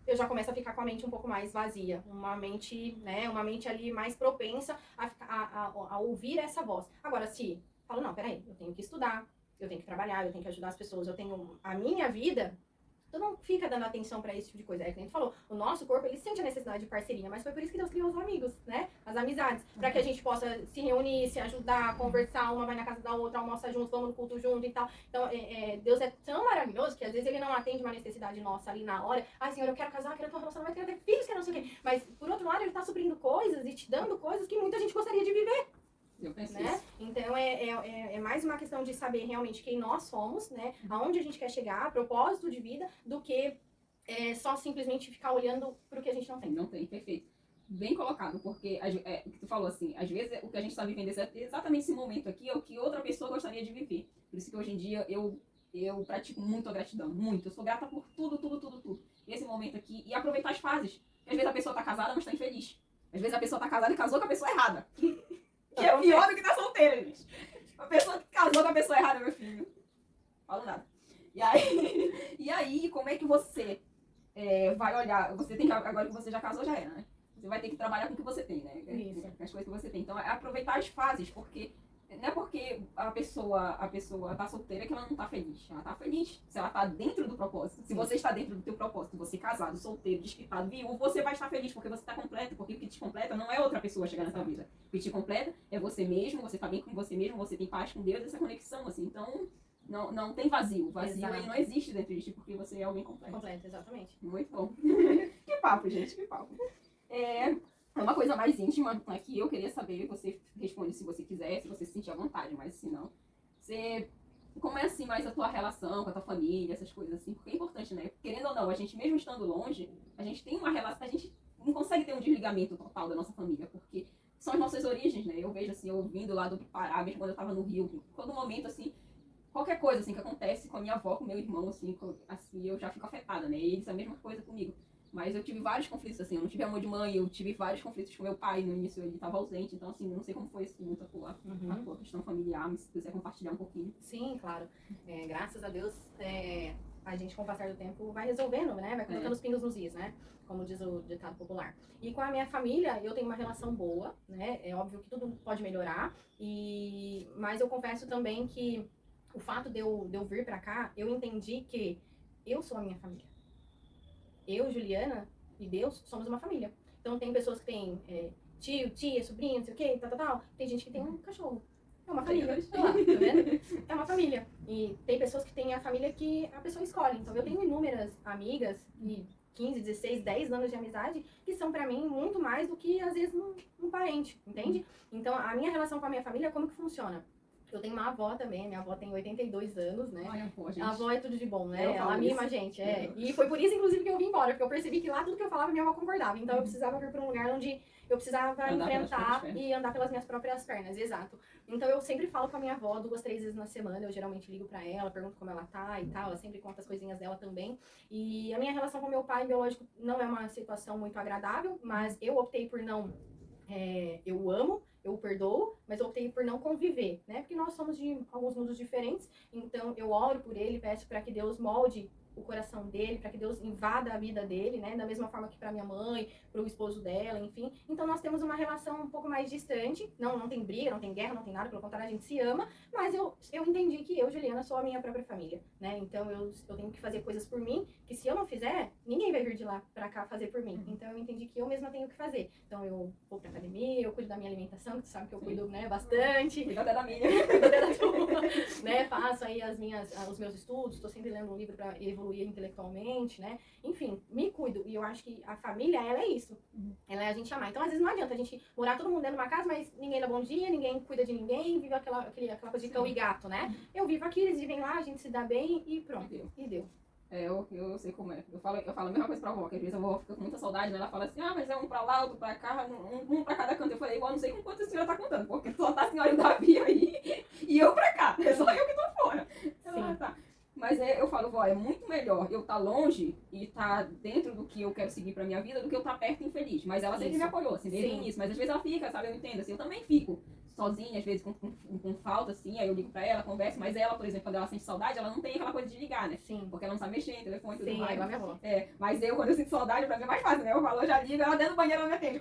eu já começo a ficar com a mente um pouco mais vazia. Uma mente ali mais propensa a ouvir essa voz. Agora, se falo, não, peraí, eu tenho que estudar, eu tenho que trabalhar, eu tenho que ajudar as pessoas, eu tenho a minha vida... Tu não fica dando atenção pra esse tipo de coisa. É que a gente falou, o nosso corpo, ele sente a necessidade de parceria, mas foi por isso que Deus criou os amigos, né? As amizades. Pra que a gente possa se reunir, se ajudar, conversar, uma vai na casa da outra, almoça junto, vamos no culto junto e tal. Então, Deus é tão maravilhoso que às vezes ele não atende uma necessidade nossa ali na hora. Ai, Senhor, eu quero casar, quero ter um relacionamento, quero ter filhos, quero não sei o quê. Mas, por outro lado, ele tá suprindo coisas e te dando coisas que muita gente gostaria de viver. Né? Então é mais uma questão de saber realmente quem nós somos, né? Aonde a gente quer chegar, propósito de vida, do que só simplesmente ficar olhando pro que a gente não tem. Não tem, perfeito. Bem colocado, porque o que tu falou assim, às vezes o que a gente está vivendo exatamente esse momento aqui é o que outra pessoa gostaria de viver. Por isso que hoje em dia eu pratico muito a gratidão, muito. Eu sou grata por tudo. Esse momento aqui, e aproveitar as fases. Porque às vezes a pessoa tá casada, mas tá infeliz. Às vezes a pessoa tá casada e casou com a pessoa errada. Que é pior do que tá solteira, gente. A pessoa que casou com a pessoa errada, meu filho. Falo nada. E aí, como é que você vai olhar? Você tem que, agora que você já casou, já era, né? Você vai ter que trabalhar com o que você tem, né? Isso. Com as coisas que você tem. Então, é aproveitar as fases, porque não é porque a pessoa tá solteira que ela não tá feliz. Ela tá feliz se ela tá dentro do propósito. Se você está dentro do teu propósito, você casado, solteiro, desquitado, viúvo, você vai estar feliz porque você tá completo. Porque o que te completa não é outra pessoa chegar na sua vida. O que te completa é você mesmo, você tá bem com você mesmo, você tem paz com Deus, essa conexão, assim. Então, não tem vazio. Vazio ele não existe dentro de ti porque você é alguém completo. Completo, exatamente. Muito bom. Que papo, gente, que papo. É uma coisa mais íntima, que eu queria saber, você responde se você quiser, se você se sentir à vontade, mas se não, como é assim mais a tua relação com a tua família, essas coisas assim, porque é importante, né? Querendo ou não, a gente mesmo estando longe, a gente tem uma relação, a gente não consegue ter um desligamento total da nossa família, porque são as nossas origens, né? Eu vejo assim, eu vindo lá do Pará, mesmo quando eu tava no Rio, todo momento assim, qualquer coisa, assim, que acontece com a minha avó, com o meu irmão, assim, eu já fico afetada, né? E eles a mesma coisa comigo. Mas eu tive vários conflitos, assim, eu não tive amor de mãe, eu tive vários conflitos com meu pai, no início ele estava ausente, então, assim, eu não sei como foi assim, muito a tua questão familiar, mas se quiser compartilhar um pouquinho. Sim, claro. Graças a Deus, a gente, com o passar do tempo, vai resolvendo, né? Vai colocando os pingos nos is, né? Como diz o ditado popular. E com a minha família, eu tenho uma relação boa, né? É óbvio que tudo pode melhorar, mas eu confesso também que o fato de eu vir pra cá, eu entendi que eu sou a minha família. Eu, Juliana e Deus somos uma família. Então tem pessoas que têm tio, tia, sobrinho, não sei o que, tal. Tem gente que tem um cachorro. É uma família. Olha lá, tá vendo? É uma família. E tem pessoas que têm a família que a pessoa escolhe. Então eu tenho inúmeras amigas de 15, 16, 10 anos de amizade que são pra mim muito mais do que às vezes um parente, entende? Então a minha relação com a minha família, como que funciona? Eu tenho uma avó também, minha avó tem 82 anos, né? Olha, pô, gente. A avó é tudo de bom, né? Eu Ela falo mima a isso. gente, E foi por isso, inclusive, que eu vim embora, porque eu percebi que lá tudo que eu falava, minha avó concordava. Então eu precisava vir para um lugar onde eu precisava enfrentar e andar pelas minhas próprias pernas, exato. Então eu sempre falo com a minha avó 2, 3 vezes na semana, eu geralmente ligo pra ela, pergunto como ela tá e tal, ela sempre conta as coisinhas dela também. E a minha relação com meu pai biológico não é uma situação muito agradável, mas eu optei por não... eu amo, eu o perdoo, mas eu optei por não conviver, né? Porque nós somos de alguns mundos diferentes, então eu oro por ele, peço para que Deus molde o coração dele, para que Deus invada a vida dele, né? Da mesma forma que para minha mãe, para o esposo dela, enfim. Então nós temos uma relação um pouco mais distante, não tem briga, não tem guerra, não tem nada, pelo contrário, a gente se ama, mas eu entendi que eu, Juliana, sou a minha própria família, né? Então eu tenho que fazer coisas por mim, que se eu não fizer, ninguém vai vir de lá para cá fazer por mim. Então eu entendi que eu mesma tenho que fazer. Então eu vou pra academia, eu cuido da minha alimentação, que tu sabe que eu cuido, né, bastante. Cuida até da minha. Cuido até da tua, né? Faço aí os meus estudos, tô sempre lendo um livro para evoluir intelectualmente, né? Enfim, me cuido. E eu acho que a família, ela é isso. Ela é a gente amar. Então, às vezes, não adianta a gente morar todo mundo dentro de uma casa, mas ninguém dá bom dia, ninguém cuida de ninguém, vive aquela coisa de cão e gato, né? Eu vivo aqui, eles vivem lá, a gente se dá bem e pronto. E deu. Eu sei como é. Eu falo a mesma coisa pra avó, que às vezes a avó fica com muita saudade, né? Ela fala assim, mas é um pra lá, outro pra cá, um pra cada canto. Eu falei, igual, não sei com quanto a senhora tá contando, porque só tá a senhora e o Davi aí, e eu pra cá. É só eu que tô fora. Ela, tá. Mas eu falo, vó, é muito melhor eu estar longe e estar dentro do que eu quero seguir pra minha vida do que eu estar perto e infeliz. Mas ela sempre me apoiou, assim, desde o início. Mas às vezes ela fica, sabe, eu entendo, assim, eu também fico sozinha, às vezes com falta, assim, aí eu ligo pra ela, converso, mas ela, por exemplo, quando ela sente saudade, ela não tem aquela coisa de ligar, né? Sim. Porque ela não sabe mexer em telefone e tudo mais. Sim, igual a minha avó. Mas eu, quando eu sinto saudade, pra mim é mais fácil, né? Eu falo, eu já ligo, ela dentro do banheiro, ela me atende.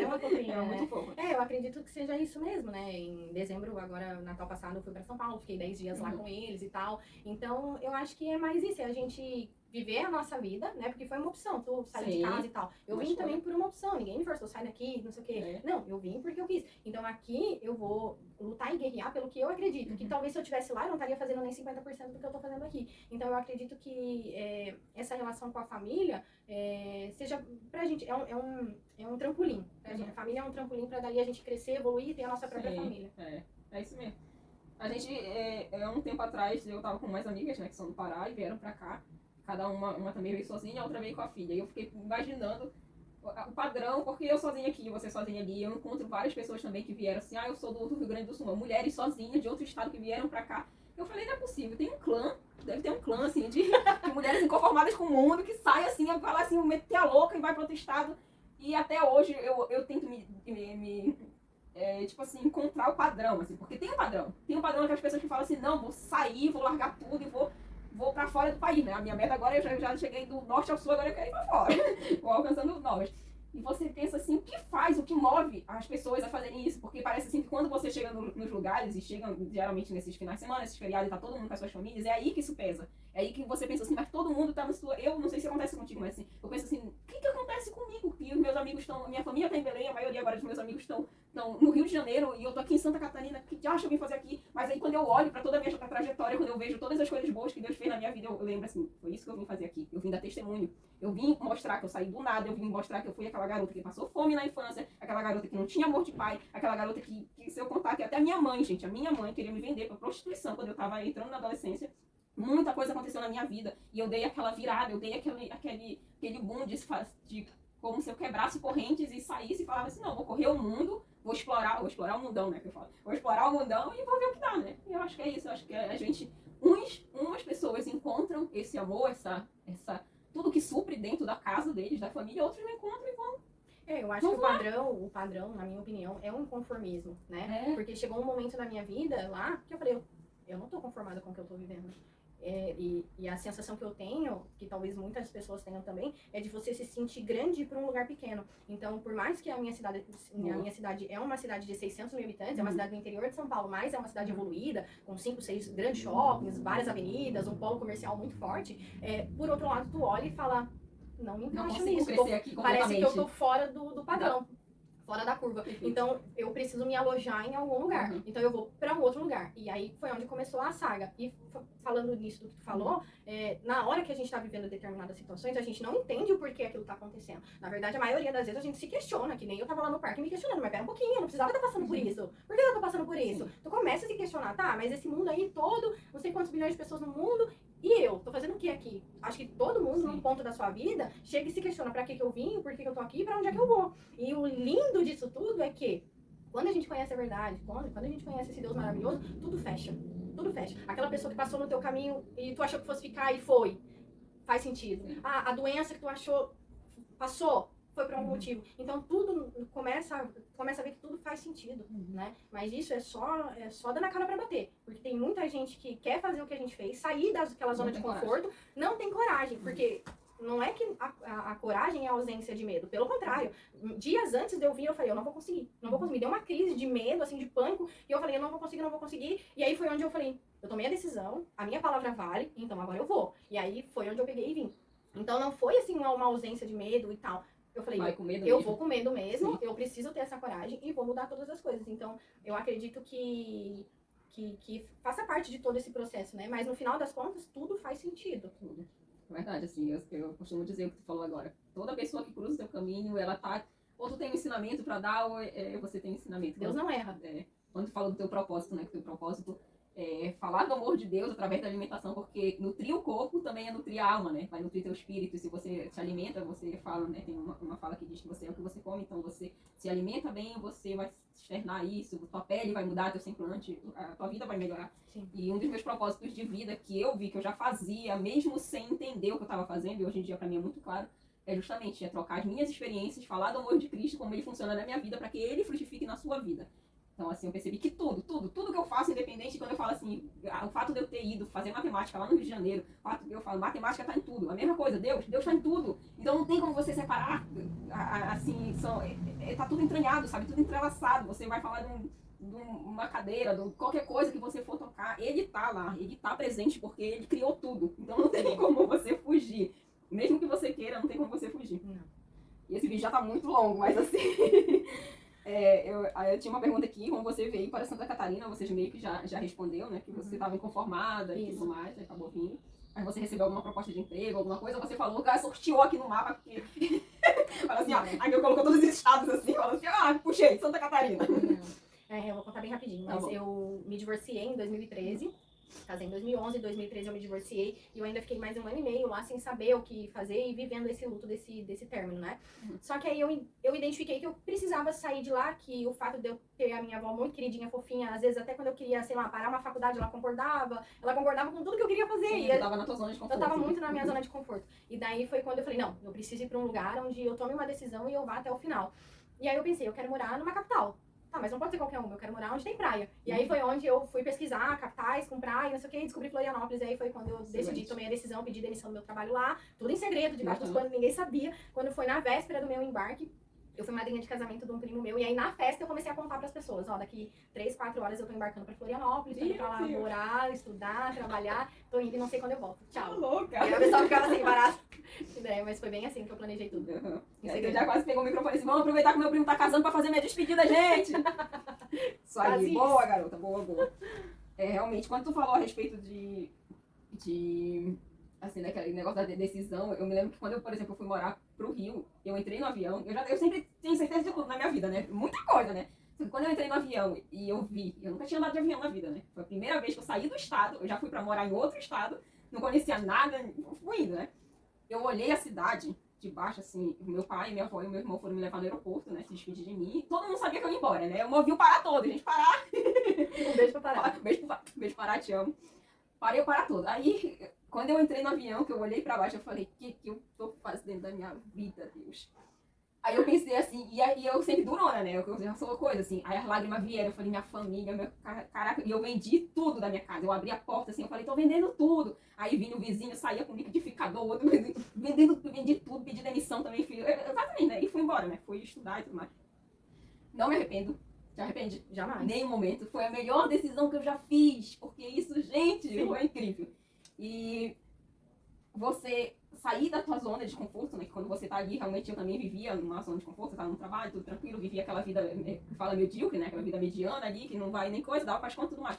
Uma fofinha, É muito fofo. Eu acredito que seja isso mesmo, né? Em dezembro, agora, Natal passado, eu fui pra São Paulo, fiquei 10 dias lá com eles e tal. Então, eu acho que é mais isso, é a gente viver a nossa vida, né? Porque foi uma opção, tu sair de casa e tal. Eu vim também por uma opção, ninguém me forçou, sai daqui, não sei o quê. Não, eu vim porque eu quis. Então aqui eu vou lutar e guerrear pelo que eu acredito. Que talvez se eu estivesse lá, eu não estaria fazendo nem 50% do que eu tô fazendo aqui. Então eu acredito que essa relação com a família seja, pra gente, é um trampolim. Pra gente, a família é um trampolim pra dali a gente crescer, evoluir e ter a nossa própria família. É isso mesmo. A gente, um tempo atrás, eu tava com mais amigas, né, que são do Pará e vieram pra cá. Cada uma também veio sozinha, a outra veio com a filha. E eu fiquei imaginando o padrão, porque eu sozinha aqui, você sozinha ali. Eu encontro várias pessoas também que vieram assim, eu sou do Rio Grande do Sul, mulheres sozinhas de outro estado que vieram pra cá. Eu falei, não é possível, tem um clã, deve ter um clã, assim, de mulheres inconformadas com o mundo, que sai assim, fala assim, meter a louca e vai pra outro estado. E até hoje eu tento tipo assim, encontrar o padrão, assim, porque tem um padrão. Tem um padrão daquelas pessoas que falam assim, não, vou sair, vou largar tudo e vou pra fora do país, né? A minha meta agora, eu já cheguei do norte ao sul, agora eu quero ir pra fora. Vou alcançando o norte. E você pensa assim, o que faz, o que move as pessoas a fazerem isso? Porque parece assim que quando você chega nos lugares, e chega geralmente nesses finais de semana, esses feriados, e tá todo mundo com as suas famílias, é aí que isso pesa. É aí que você pensa assim, mas todo mundo tá na sua... Eu não sei se acontece contigo, mas assim, eu penso assim, o que acontece comigo? E os meus amigos estão... Minha família tá em Belém, a maioria agora dos meus amigos estão no Rio de Janeiro, e eu tô aqui em Santa Catarina, que acho que eu vim fazer aqui? Mas aí quando eu olho pra toda a minha trajetória, quando eu vejo todas as coisas boas que Deus fez na minha vida, eu lembro assim, foi isso que eu vim fazer aqui. Eu vim dar testemunho. Eu vim mostrar que eu saí do nada, eu vim mostrar que eu fui aquela garota que passou fome na infância, aquela garota que não tinha amor de pai, aquela garota que se eu contar que até a minha mãe, gente, a minha mãe queria me vender pra prostituição quando eu tava entrando na adolescência. Muita coisa aconteceu na minha vida e eu dei aquela virada, eu dei aquele boom de como se eu quebrasse correntes e saísse e falava assim, não, vou correr o mundo, vou explorar o mundão, né, que eu falo. Vou explorar o mundão e vou ver o que dá, né? E eu acho que é isso, eu acho que a gente, umas pessoas encontram esse amor, tudo que supre dentro da casa deles, da família, outros não encontram e vão. Eu acho que o padrão, na minha opinião, é um inconformismo, né? Porque chegou um momento na minha vida lá que eu falei, eu não tô conformada com o que eu tô vivendo. E a sensação que eu tenho, que talvez muitas pessoas tenham também, é de você se sentir grande para um lugar pequeno. Então, por mais que a minha cidade é uma cidade de 600 mil habitantes, é uma cidade do interior de São Paulo, mas é uma cidade evoluída, com 5, 6 grandes shoppings, várias avenidas, um polo comercial muito forte, por outro lado, tu olha e fala, não me encaixo nisso, parece que eu tô fora do padrão. Fora da curva. Então, eu preciso me alojar em algum lugar. Então, eu vou para um outro lugar. E aí, foi onde começou a saga. E falando nisso do que tu falou, na hora que a gente tá vivendo determinadas situações, a gente não entende o porquê aquilo tá acontecendo. Na verdade, a maioria das vezes a gente se questiona, que nem eu tava lá no parque me questionando, mas pera um pouquinho, eu não precisava estar passando por isso. Por que eu tô passando por isso? Tu começa a se questionar, tá, mas esse mundo aí todo, não sei quantos bilhões de pessoas no mundo, e eu? Tô fazendo o que aqui? Acho que todo mundo, num ponto da sua vida, chega e se questiona pra que eu vim, por que eu tô aqui, pra onde é que eu vou. E o lindo disso tudo é que, quando a gente conhece a verdade, quando a gente conhece esse Deus maravilhoso, tudo fecha. Tudo fecha. Aquela pessoa que passou no teu caminho e tu achou que fosse ficar e foi. Faz sentido. A doença que tu achou, passou. Foi por algum motivo. Então tudo começa a ver que tudo faz sentido, né? Mas isso é só dando a cara pra bater. Porque tem muita gente que quer fazer o que a gente fez, sair daquela zona de conforto, não tem coragem. Porque não é que a coragem é a ausência de medo. Pelo contrário. Dias antes de eu vir, eu falei, eu não vou conseguir. Não vou conseguir. Me deu uma crise de medo, assim, de pânico. E eu falei, eu não vou conseguir. E aí foi onde eu falei, eu tomei a decisão, a minha palavra vale, então agora eu vou. E aí foi onde eu peguei e vim. Então não foi, assim, uma ausência de medo e tal. Eu falei, eu vou com medo mesmo, eu preciso ter essa coragem e vou mudar todas as coisas. Então, eu acredito que faça parte de todo esse processo, né? Mas no final das contas, tudo faz sentido. Tudo. É verdade, assim, eu costumo dizer o que tu falou agora. Toda pessoa que cruza o teu caminho, ela tá... Ou tu tem um ensinamento pra dar, ou você tem um ensinamento. Deus não erra. Quando tu fala do teu propósito, né? Que teu propósito falar do amor de Deus através da alimentação, porque nutrir o corpo também é nutrir a alma, né? Vai nutrir teu espírito. Se você se alimenta, você fala, né? Tem uma fala que diz que você é o que você come, então você se alimenta bem, você vai externar isso, tua pele vai mudar, teu semblante, a tua vida vai melhorar. Sim. E um dos meus propósitos de vida que eu vi, que eu já fazia, mesmo sem entender o que eu estava fazendo, e hoje em dia pra mim é muito claro, é justamente trocar as minhas experiências, falar do amor de Cristo, como ele funciona na minha vida, para que ele frutifique na sua vida. Então, assim, eu percebi que tudo que eu faço, independente, quando eu falo assim, o fato de eu ter ido fazer matemática lá no Rio de Janeiro, o fato de eu falo, matemática tá em tudo, a mesma coisa, Deus tá em tudo. Então não tem como você separar, assim, tá tudo entranhado, sabe, tudo entrelaçado. Você vai falar de uma cadeira, de qualquer coisa que você for tocar, ele tá lá, ele tá presente porque ele criou tudo. Então não tem como você fugir. Mesmo que você queira, não tem como você fugir. Não. E esse vídeo já tá muito longo, mas assim... eu tinha uma pergunta aqui, como você veio para Santa Catarina, você meio que já respondeu, né? Que você estava inconformada e tudo mais, acabou vindo. Mas você recebeu alguma proposta de emprego, alguma coisa, você falou que sorteou aqui no mapa, porque... Fala assim, ó, aí eu colocou todos os estados assim, fala assim, puxei, Santa Catarina. Eu vou contar bem rapidinho, mas eu me divorciei em 2013. Casei em 2011, em 2013 eu me divorciei e eu ainda fiquei mais 1 ano e meio lá sem saber o que fazer e vivendo esse luto desse término, né? Só que aí eu identifiquei que eu precisava sair de lá, que o fato de eu ter a minha avó muito queridinha, fofinha, às vezes até quando eu queria, sei lá, parar uma faculdade, ela concordava com tudo que eu queria fazer. Sim, e eu tava na tua zona de conforto. Eu tava muito na minha zona de conforto. E daí foi quando eu falei, não, eu preciso ir pra um lugar onde eu tome uma decisão e eu vá até o final. E aí eu pensei, eu quero morar numa capital. Tá, mas não pode ser qualquer uma, eu quero morar onde tem praia. E aí foi onde eu fui pesquisar capitais com praia, não sei o que, e descobri Florianópolis. E aí foi quando eu decidi, tomei a decisão, pedi demissão do meu trabalho lá, tudo em segredo, debaixo dos panos, ninguém sabia. Quando foi na véspera do meu embarque, eu fui madrinha de casamento de um primo meu, e aí na festa eu comecei a contar pras pessoas, daqui 3, 4 horas eu tô embarcando pra Florianópolis, tô indo pra lá morar, estudar, trabalhar, tô indo e não sei quando eu volto. Tchau. Louca! E aí a pessoa ficava assim, barata. Mas foi bem assim que eu planejei tudo. E aí eu já quase pegou o microfone e disse, vamos aproveitar que meu primo tá casando pra fazer minha despedida, gente! Isso aí, boa, garota, boa. Realmente, quando tu falou a respeito de assim, daquele negócio da decisão, eu me lembro que quando eu, por exemplo, fui morar pro Rio, eu entrei no avião, eu sempre tenho certeza de tudo na minha vida, né? Muita coisa, né? Só que quando eu entrei no avião e eu nunca tinha andado de avião na vida, né? Foi a primeira vez que eu saí do estado, eu já fui pra morar em outro estado, não conhecia nada, fui indo, né? Eu olhei a cidade de baixo, assim, meu pai, minha avó e meu irmão foram me levar no aeroporto, né, se despedir de mim. Todo mundo sabia que eu ia embora, né? Eu movi o Pará todo, gente, Pará. Um beijo pra Pará. Beijo, Pará, te amo. Parei o Pará todo. Aí, quando eu entrei no avião, que eu olhei pra baixo, eu falei, o que eu tô fazendo da minha vida, Deus? Aí eu pensei assim, e aí eu sempre durona, né? Eu já sou coisa assim. Aí as lágrimas vieram, eu falei, minha família, caraca, e eu vendi tudo da minha casa. Eu abri a porta assim, eu falei, tô vendendo tudo. Aí vinha o vizinho, saía com liquidificador, o outro vizinho, vendi tudo, pedi demissão também, filho. Exatamente, né? E fui embora, né? Fui estudar e tudo mais. Não me arrependo. Te arrepende? Jamais. Nenhum momento. Foi a melhor decisão que eu já fiz. Porque isso, gente, foi incrível. E você sair da tua zona de conforto, né? Que quando você tá ali, realmente eu também vivia numa zona de conforto, eu tava no trabalho, tudo tranquilo, vivia aquela vida, fala medíocre, né? Aquela vida mediana ali, que não vai nem coisa, dá faz conta e tudo mais.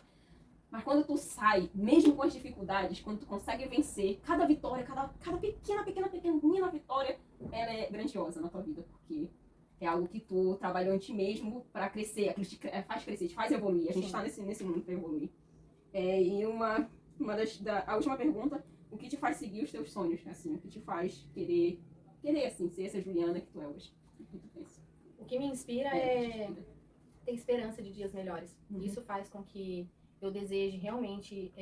Mas quando tu sai, mesmo com as dificuldades, quando tu consegue vencer, cada vitória, cada pequenina vitória, ela é grandiosa na tua vida, porque é algo que tu trabalhou em ti mesmo pra crescer, aquilo te faz crescer, te faz evoluir. A gente tá nesse mundo pra evoluir. E a última pergunta, o que te faz seguir os teus sonhos, assim? O que te faz querer assim, ser essa Juliana que tu é hoje? O que tu pensa? O que me inspira é ter esperança de dias melhores. Isso faz com que eu deseje realmente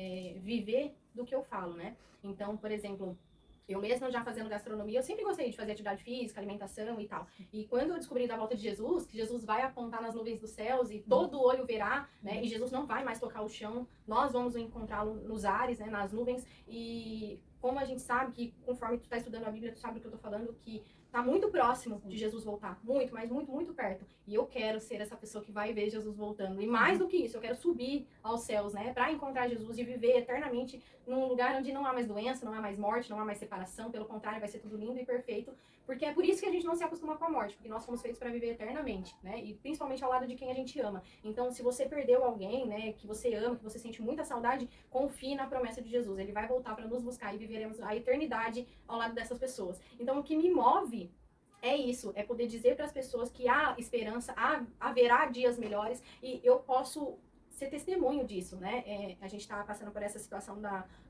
viver do que eu falo, né? Então, por exemplo, eu mesma já fazendo gastronomia, eu sempre gostei de fazer atividade física, alimentação e tal. E quando eu descobri da volta de Jesus, que Jesus vai apontar nas nuvens dos céus e todo olho verá, né? E Jesus não vai mais tocar o chão, nós vamos encontrá-lo nos ares, né? Nas nuvens. E como a gente sabe que, conforme tu tá estudando a Bíblia, tu sabe do que eu tô falando, que tá muito próximo de Jesus voltar. Muito, mas muito, muito perto. E eu quero ser essa pessoa que vai ver Jesus voltando. E mais do que isso, eu quero subir aos céus, né? Pra encontrar Jesus e viver eternamente num lugar onde não há mais doença, não há mais morte, não há mais separação. Pelo contrário, vai ser tudo lindo e perfeito. Porque é por isso que a gente não se acostuma com a morte. Porque nós fomos feitos para viver eternamente, né? E principalmente ao lado de quem a gente ama. Então, se você perdeu alguém, né? Que você ama, que você sente muita saudade, confie na promessa de Jesus. Ele vai voltar para nos buscar e viveremos a eternidade ao lado dessas pessoas. Então, o que me move é isso, é poder dizer para as pessoas que há esperança, haverá dias melhores e eu posso ser testemunho disso, né? A gente está passando por essa situação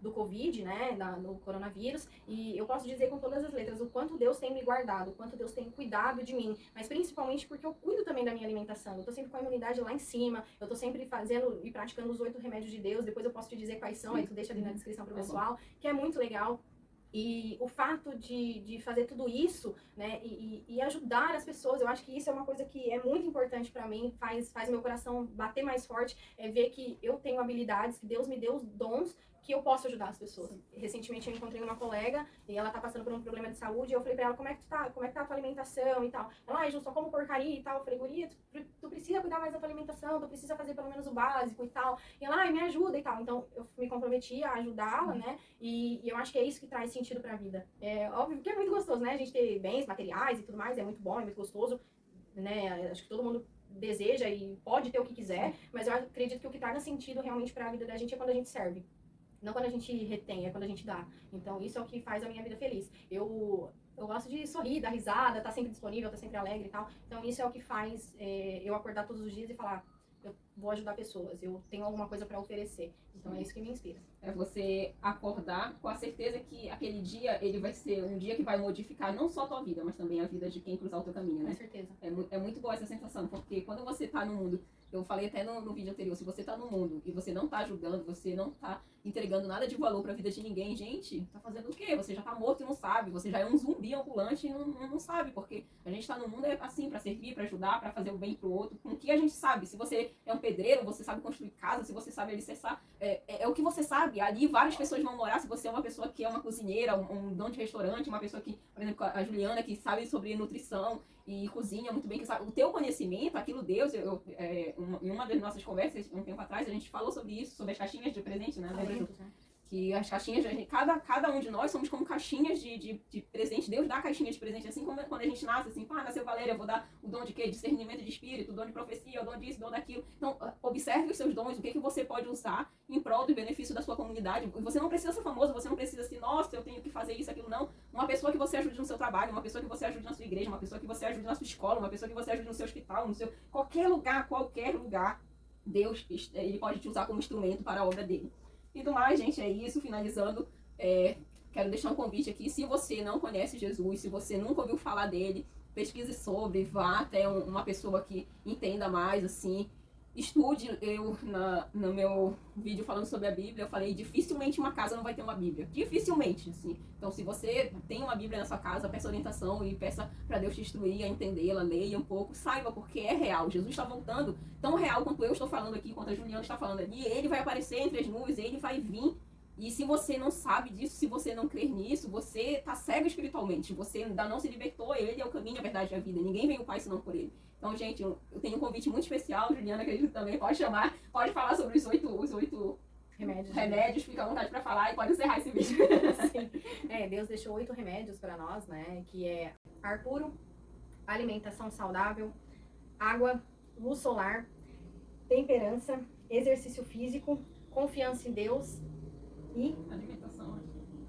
do Covid, né? Do coronavírus, e eu posso dizer com todas as letras o quanto Deus tem me guardado, o quanto Deus tem cuidado de mim, mas principalmente porque eu cuido também da minha alimentação. Eu tô sempre com a imunidade lá em cima, eu tô sempre fazendo e praticando os 8 remédios de Deus, depois eu posso te dizer quais são, aí tu deixa ali na descrição pro pessoal, que é muito legal. E o fato de fazer tudo isso, né, e ajudar as pessoas, eu acho que isso é uma coisa que é muito importante para mim, faz meu coração bater mais forte, é ver que eu tenho habilidades, que Deus me deu dons, que eu posso ajudar as pessoas. Recentemente eu encontrei uma colega e ela tá passando por um problema de saúde e eu falei pra ela, como é que tá a tua alimentação e tal. Ela, Ju, só como porcaria e tal. Eu falei, guria, tu precisa cuidar mais da tua alimentação, tu precisa fazer pelo menos o básico e tal. E ela, me ajuda e tal. Então eu me comprometi a ajudá-la, né, e eu acho que é isso que traz sentido pra vida. É óbvio que é muito gostoso, né, a gente ter bens materiais e tudo mais, é muito bom, é muito gostoso, né, acho que todo mundo deseja e pode ter o que quiser, mas eu acredito que o que traga sentido realmente pra vida da gente é quando a gente serve. Não quando a gente retém, é quando a gente dá. Então, isso é o que faz a minha vida feliz. Eu gosto de sorrir, dar risada, tá sempre disponível, tá sempre alegre e tal. Então, isso é o que faz eu acordar todos os dias e falar, eu vou ajudar pessoas, eu tenho alguma coisa para oferecer. Então, é isso que me inspira. É você acordar com a certeza que aquele dia, ele vai ser um dia que vai modificar não só a tua vida, mas também a vida de quem cruzar o teu caminho, né? Com certeza. É muito boa essa sensação, porque quando você tá no mundo, eu falei até no vídeo anterior, se você tá no mundo e você não tá ajudando, você não tá entregando nada de valor pra vida de ninguém, gente, tá fazendo o quê? Você já tá morto e não sabe, você já é um zumbi ambulante e não sabe, porque a gente tá no mundo assim, pra servir, pra ajudar, pra fazer o bem pro outro, com o que a gente sabe. Se você é um pedreiro, você sabe construir casa, se você sabe alicerçar, é o que você sabe. Ali várias pessoas vão morar, se você é uma pessoa que é uma cozinheira, um dono de restaurante, uma pessoa que, por exemplo, a Juliana, que sabe sobre nutrição e cozinha muito bem, que sabe, o teu conhecimento, aquilo Deus, em uma das nossas conversas, um tempo atrás, a gente falou sobre isso, sobre as caixinhas de presente, né? Lembra, Ju? Que as caixinhas, cada um de nós somos como caixinhas de presente. Deus dá caixinha de presente, assim como quando a gente nasce, assim, nasceu Valéria, eu vou dar o dom de quê? Discernimento de espírito, o dom de profecia, o dom disso, o dom daquilo. Então, observe os seus dons, o que você pode usar em prol do benefício da sua comunidade. Você não precisa ser famoso, você não precisa assim, nossa, eu tenho que fazer isso, aquilo, não. Uma pessoa que você ajude no seu trabalho, uma pessoa que você ajude na sua igreja, uma pessoa que você ajude na sua escola, uma pessoa que você ajude no seu hospital, no seu... qualquer lugar, Deus, ele pode te usar como instrumento para a obra dele. E do mais, gente, é isso. Finalizando, quero deixar um convite aqui. Se você não conhece Jesus, se você nunca ouviu falar dele, pesquise sobre, vá até uma pessoa que entenda mais, assim. Estude. No meu vídeo falando sobre a Bíblia, eu falei, dificilmente uma casa não vai ter uma Bíblia. Dificilmente, assim. Então, se você tem uma Bíblia na sua casa, peça orientação e peça para Deus te instruir a entendê-la, leia um pouco, saiba, porque é real. Jesus está voltando tão real quanto eu estou falando aqui, quanto a Juliana está falando ali. Ele vai aparecer entre as nuvens, ele vai vir. E se você não sabe disso, se você não crer nisso, você está cego espiritualmente. Você ainda não se libertou, ele é o caminho, a verdade e a vida. Ninguém vem ao Pai senão por ele. Então, gente, eu tenho um convite muito especial. Juliana, acredito também, pode chamar, pode falar sobre os oito remédios, fica à vontade para falar e pode encerrar esse vídeo. Sim. Deus deixou 8 remédios para nós, né? Que é ar puro, alimentação saudável, água, luz solar, temperança, exercício físico, confiança em Deus e Alimentação.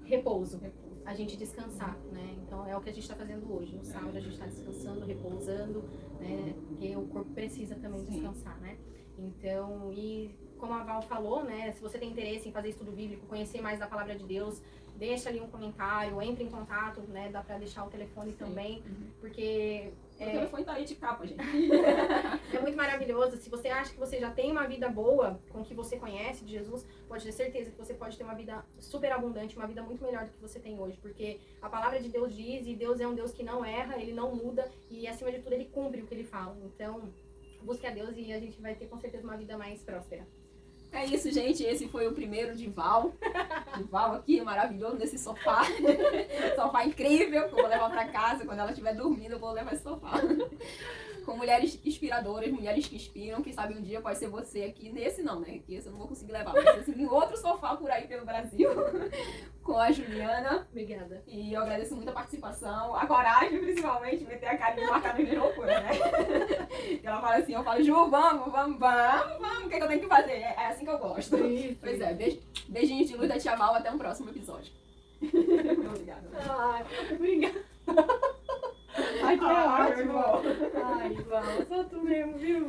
repouso. A gente descansar, né? Então é o que a gente está fazendo hoje. No sábado a gente está descansando, repousando, né? Porque o corpo precisa também descansar, né? Então, e como a Val falou, né? Se você tem interesse em fazer estudo bíblico, conhecer mais da palavra de Deus, deixa ali um comentário, entre em contato, né? Dá pra deixar o telefone também, porque o telefone tá aí de capa, gente. é muito maravilhoso. Se você acha que você já tem uma vida boa com o que você conhece de Jesus, pode ter certeza que você pode ter uma vida super abundante, uma vida muito melhor do que você tem hoje, porque a palavra de Deus diz, e Deus é um Deus que não erra, ele não muda, e acima de tudo ele cumpre o que ele fala. Então, busque a Deus e a gente vai ter com certeza uma vida mais próspera. É isso, gente. Esse foi o primeiro Dival. Dival aqui, maravilhoso, nesse sofá. Sofá incrível, que eu vou levar pra casa. Quando ela estiver dormindo, eu vou levar esse sofá. Com mulheres inspiradoras, mulheres que inspiram. Quem sabe um dia pode ser você aqui. Nesse não, né? Que esse eu não vou conseguir levar. Mas em outro sofá por aí pelo Brasil. Com a Juliana. Obrigada. E eu agradeço muito a participação. A coragem, principalmente, meter a cara e marcar de loucura, né? E ela fala assim, eu falo, Ju, vamos. O que eu tenho que fazer? É assim que eu gosto. Isso. Pois é, beijinhos de luz da Tia Val, até um próximo episódio. Obrigada. Ai, obrigada. Ai, que ótimo. Ai, Val, só tu mesmo, viu?